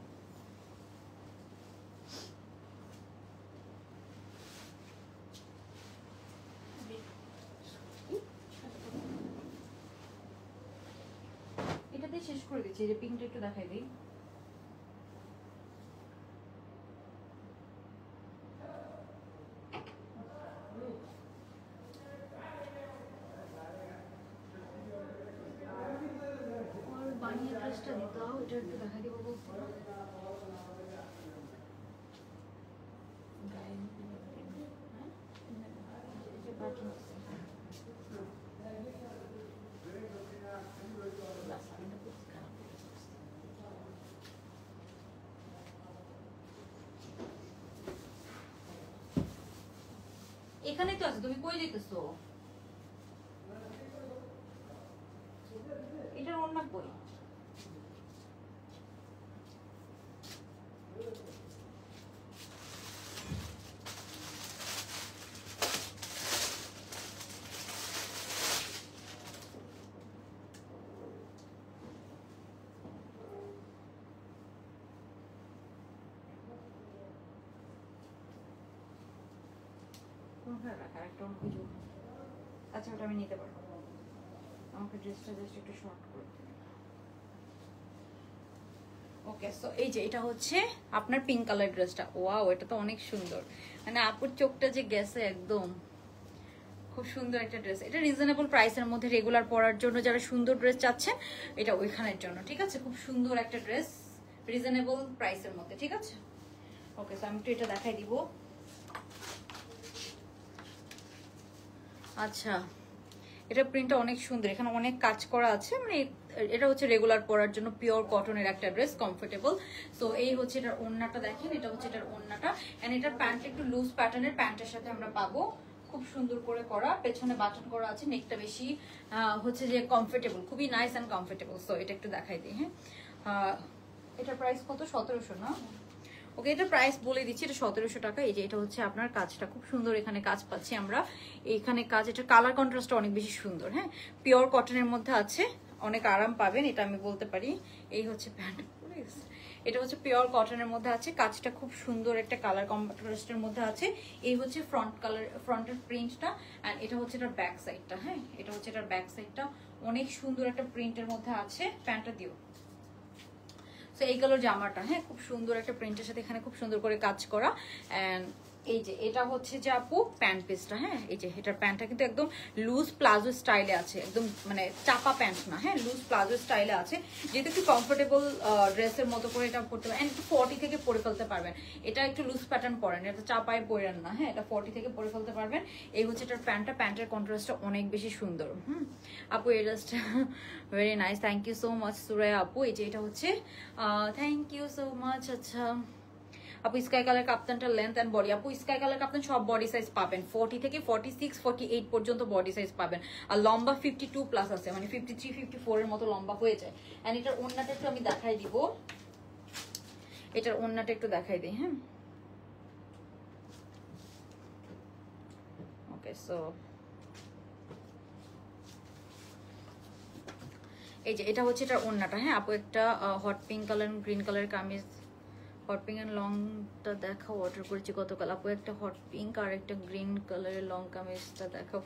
এটা দিয়ে শেষ করে দিচ্ছি, এই যে পিঙ্কটা একটু দেখাই দিই। বানিয়ে ড্রেসটা দিতে হবে, এটা একটু দেখাই দিব বলছি। এখানে তো আছে, তুমি কই যেতেছো? এটার অন্য কই? আচ্ছা ওটা আমি নিতে পারবো, আমাকে ড্রেসটা জাস্ট একটু শর্ট করে দিন। ওকে সো এই যে এটা হচ্ছে আপনার পিঙ্ক কালার ড্রেসটা। ওয়াও এটা তো অনেক সুন্দর, মানে আপুর চোখটা যে গেছে একদম, খুব সুন্দর একটা ড্রেস। এটা রিজনেবল প্রাইসের মধ্যে রেগুলার পরার জন্য যারা সুন্দর ড্রেস চাচ্ছেন এটা ওইখানের জন্য, ঠিক আছে? খুব সুন্দর একটা ড্রেস রিজনেবল প্রাইসের মধ্যে, ঠিক আছে? ওকে সো আমি একটু এটা দেখাই দিব। আচ্ছা এটা প্রিন্টটা অনেক সুন্দর, এখানে অনেক কাজ করা আছে, মানে এটা হচ্ছে রেগুলার পরার জন্য পিওর কটনের একটা ড্রেস, কমফোর্টেবল। সো এই হচ্ছে এটার ওড়নাটা, দেখেন এটা হচ্ছে এটার ওড়নাটা। এন্ড এটার প্যান্ট একটু লুজ প্যাটার্নের, প্যান্টের সাথে আমরা পাবো খুব সুন্দর করে করা, পেছনে বাটন করা আছে, নেকটা বেশি হচ্ছে যে কমফোর্টেবল, খুবই নাইস এন্ড কমফোর্টেবল। সো এটা একটু দেখাই দিই। হ্যাঁ এটার প্রাইস কত? 1700 না? ওকে এটা প্রাইস বলে দিচ্ছি, এটা 1700 টাকা। এই যে এটা হচ্ছে আপনার কাজটা খুব সুন্দর, এখানে কাজ পাচ্ছি আমরা, এইখানে কাজ, এটা কালার কন্ট্রাস্টটা অনেক বেশি সুন্দর। হ্যাঁ পিওর কটনের মধ্যে আছে, অনেক আরাম পাবেন এটা আমি বলতে পারি। এই হচ্ছে প্যান্ট, এটা হচ্ছে পিওর কটনের মধ্যে আছে, কাজটা খুব সুন্দর একটা কালার কন্ট্রাস্টের মধ্যে আছে। এই হচ্ছে ফ্রন্টের প্রিন্টটা, এন্ড এটা হচ্ছে এটার ব্যাক সাইডটা। হ্যাঁ, এটা হচ্ছে এটার ব্যাক সাইডটা, অনেক সুন্দর একটা প্রিন্টের মধ্যে আছে। প্যান্টটা দিও। সো এই কালার জামাটা, হ্যাঁ, খুব সুন্দর একটা প্রিন্টের সাথে এখানে খুব সুন্দর করে কাজ করা। এন্ড এই যে এটা হচ্ছে যে আপু প্যান্ট পিসটা। হ্যাঁ, এই যে এটার প্যান্টটা কিন্তু একদম লুজ প্লাজো স্টাইলে আছে, একদম মানে চাপা প্যান্ট না, হ্যাঁ, লুজ প্লাজো স্টাইলে আছে, যেহেতু একটু কমফোর্টেবল ড্রেসের মতো করে এটা পরতে পারেন। 40 থেকে পরে ফেলতে পারবেন। এটা একটু লুজ প্যাটার্ন পরেন, এটা চাপায় পরেন না। হ্যাঁ, এটা 40 থেকে পরে ফেলতে পারবেন। এই হচ্ছে এটার প্যান্টটা, প্যান্টের কন্ট্রাস্টটা অনেক বেশি সুন্দর। আপু এই ড্রেসটা very nice, thank you so much Suraiya আপু। এই যে এটা হচ্ছে থ্যাংক ইউ সো মাচ। আচ্ছা আপু স্কাই কালার কাপ্তানটা লেন্থ এন্ড বডি, আপু স্কাই কালার কাপ্তান সব বডি সাইজ পাবেন, 40 থেকে 46 48 পর্যন্ত বডি সাইজ পাবেন। আর লম্বা 52 প্লাস আছে, মানে 53 54 এর মতো লম্বা হয়ে যায়। এন্ড এটার ওন্নাটা একটু আমি দেখাই দিব, এটার ওন্নাটা একটু দেখাই দিই। হ্যাঁ, ওকে, সো এই যে এটা হচ্ছে এটার ওন্নাটা। হ্যাঁ আপু, একটা hot pink colour green colour kameez, hot pink and লংটা দেখাও, অর্ডার করেছি গতকাল। আপু একটা হট পিঙ্ক আর একটা গ্রিন কালারের লং কামিজটা দেখাও।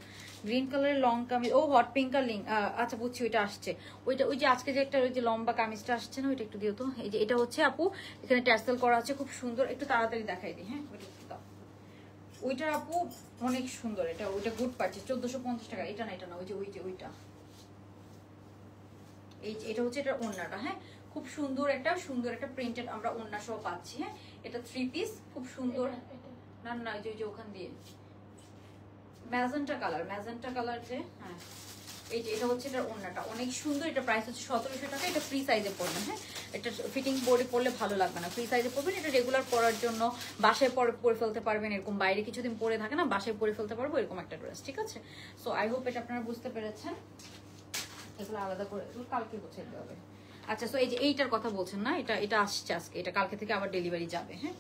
গ্রিন কালারের লং কামিজ, ও হট পিঙ্ক আর লিঙ্ক, আচ্ছা বুঝছি, ওইটা আসছে। ওইটা ওই যে আজকে যে একটা ওই যে লম্বা কামিজটা আসছে না, ওইটা একটু দিও তো। এই যে এটা হচ্ছে আপু এখানে ট্যাসেল করা আছে, খুব সুন্দর, একটু তাড়াতাড়ি দেখাই দিই। হ্যাঁ, ওইটা একটু দাও। ওইটা আপু অনেক সুন্দর, এটা ওইটা গুড পাচ্ছি 1450 টাকা। এটা না, এটা না, ওই যে ওইটা, এই যে এটা হচ্ছে এটার ওন্নাটা। হ্যাঁ, খুব সুন্দর একটা প্রিন্টেড আমরা ওন্না সহ পাচ্ছি। হ্যাঁ, এটা 3 পিস, খুব সুন্দর। না না, ওই যে ওখান দিয়ে ম্যাজেন্টা কালার যে, হ্যাঁ এই যে এটা হচ্ছে এটার ওন্নাটা, অনেক সুন্দর। এটা প্রাইস হচ্ছে 1700 টাকা। এটা ফ্রি সাইজে পড়বেন। হ্যাঁ, এটা ফিটিং বোর্ডে পরলে ভালো লাগবে না, ফ্রি সাইজে পরবেন। এটা রেগুলার পরার জন্য বাসায় পরে ফেলতে পারবেন, এরকম বাইরে কিছুদিন পরে থাকে না, বাসায় পরে ফেলতে পারবো, এরকম একটা ড্রেস। ঠিক আছে, সো আই হোপ এটা আপনারা বুঝতে পেরেছেন। এগুলো আলাদা করে কালকে গোছাই দিতে হবে। আচ্ছা, সো এই যে এইটার কথা বলছেন না, এটা আসছে আজকে, এটা কালকে থেকে আবার ডেলিভারি যাবে। হ্যাঁ,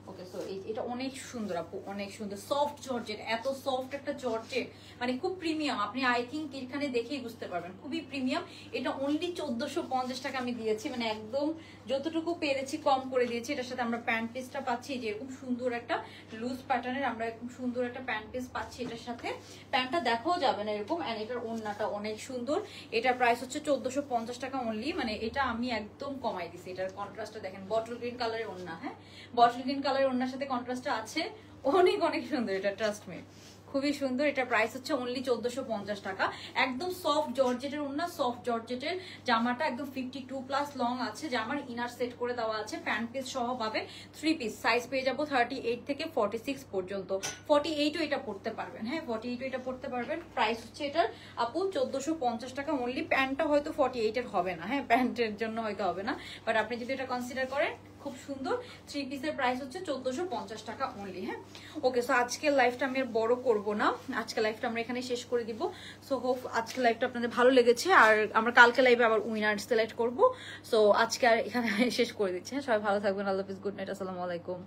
ওকে, সো এটা অনেক সুন্দর আপু, অনেক সুন্দর, সফট জর্জেট, এত সফট একটা জর্জেট, মানে খুব প্রিমিয়াম। আপনি আই থিঙ্ক এখানে দেখেই বুঝতে পারবেন, খুবই প্রিমিয়াম। এটা অনলি 1450 টাকা আমি দিয়েছি, মানে একদম যতটুকু পেরেছি কম করে দিয়েছি। এটার সাথে আমরা প্যান্ট পিসটা পাচ্ছি, যে এরকম সুন্দর একটা লুজ প্যাটার্নের আমরা এরকম সুন্দর একটা প্যান্ট পিস পাচ্ছি। এটার সাথে প্যান্টটা দেখাও যাবে না এরকম। এন্ড এটার ওন্নাটা অনেক সুন্দর। এটার প্রাইস হচ্ছে 1450 টাকা অনলি, মানে এটা আমি একদম কমাই দিছি। এটার কন্ট্রাস্টটা দেখেন, বটল গ্রিন কালারের ওন্না। হ্যাঁ, বটল গ্রিন কালারের ওন্নার সাথে কন্ট্রাস্টটা আছে, অনেক সুন্দর। এটা ট্রাস্ট মি, খুবই সুন্দর। এটা প্রাইস হচ্ছে অনলি 1450 টাকা। একদম সফট জর্জেটের ওন্না, সফট জর্জেটের জামাটা, একদম 52 প্লাস লং আছে, জামার ইনার সেট করে দেওয়া আছে, প্যান্ট পিস সহ পাবে। 3 পিস সাইজ পেয়ে যাবো 38 থেকে 46 পর্যন্ত। 48ও এটা পড়তে পারবেন। হ্যাঁ, 48ও এটা পড়তে পারবেন। প্রাইস হচ্ছে এটার আপু 1450 টাকা অনলি। প্যান্টটা হয়তো 48 এর হবে না, হ্যাঁ, প্যান্টের জন্য হয়তো হবে না, বাট আপনি যদি এটা কনসিডার করেন, খুব সুন্দর। 3 পিসের প্রাইস হচ্ছে 1450 টাকা অনলি। হ্যাঁ, ওকে, সো আজকের লাইফটা আমি আর বড় করব না, আজকে লাইফটা আমরা এখানে শেষ করে দিব। সো হোপ আজকে লাইফটা আপনাদের ভালো লেগেছে। আর আমরা কালকে লাইভে আবার উইনার সিলেক্ট করব। সো আজকে আর এখানে শেষ করে দিচ্ছি। হ্যাঁ, সবাই ভালো থাকবেন, আল্লাহ হাফেজ, গুড নাইট, আসসালামু আলাইকুম।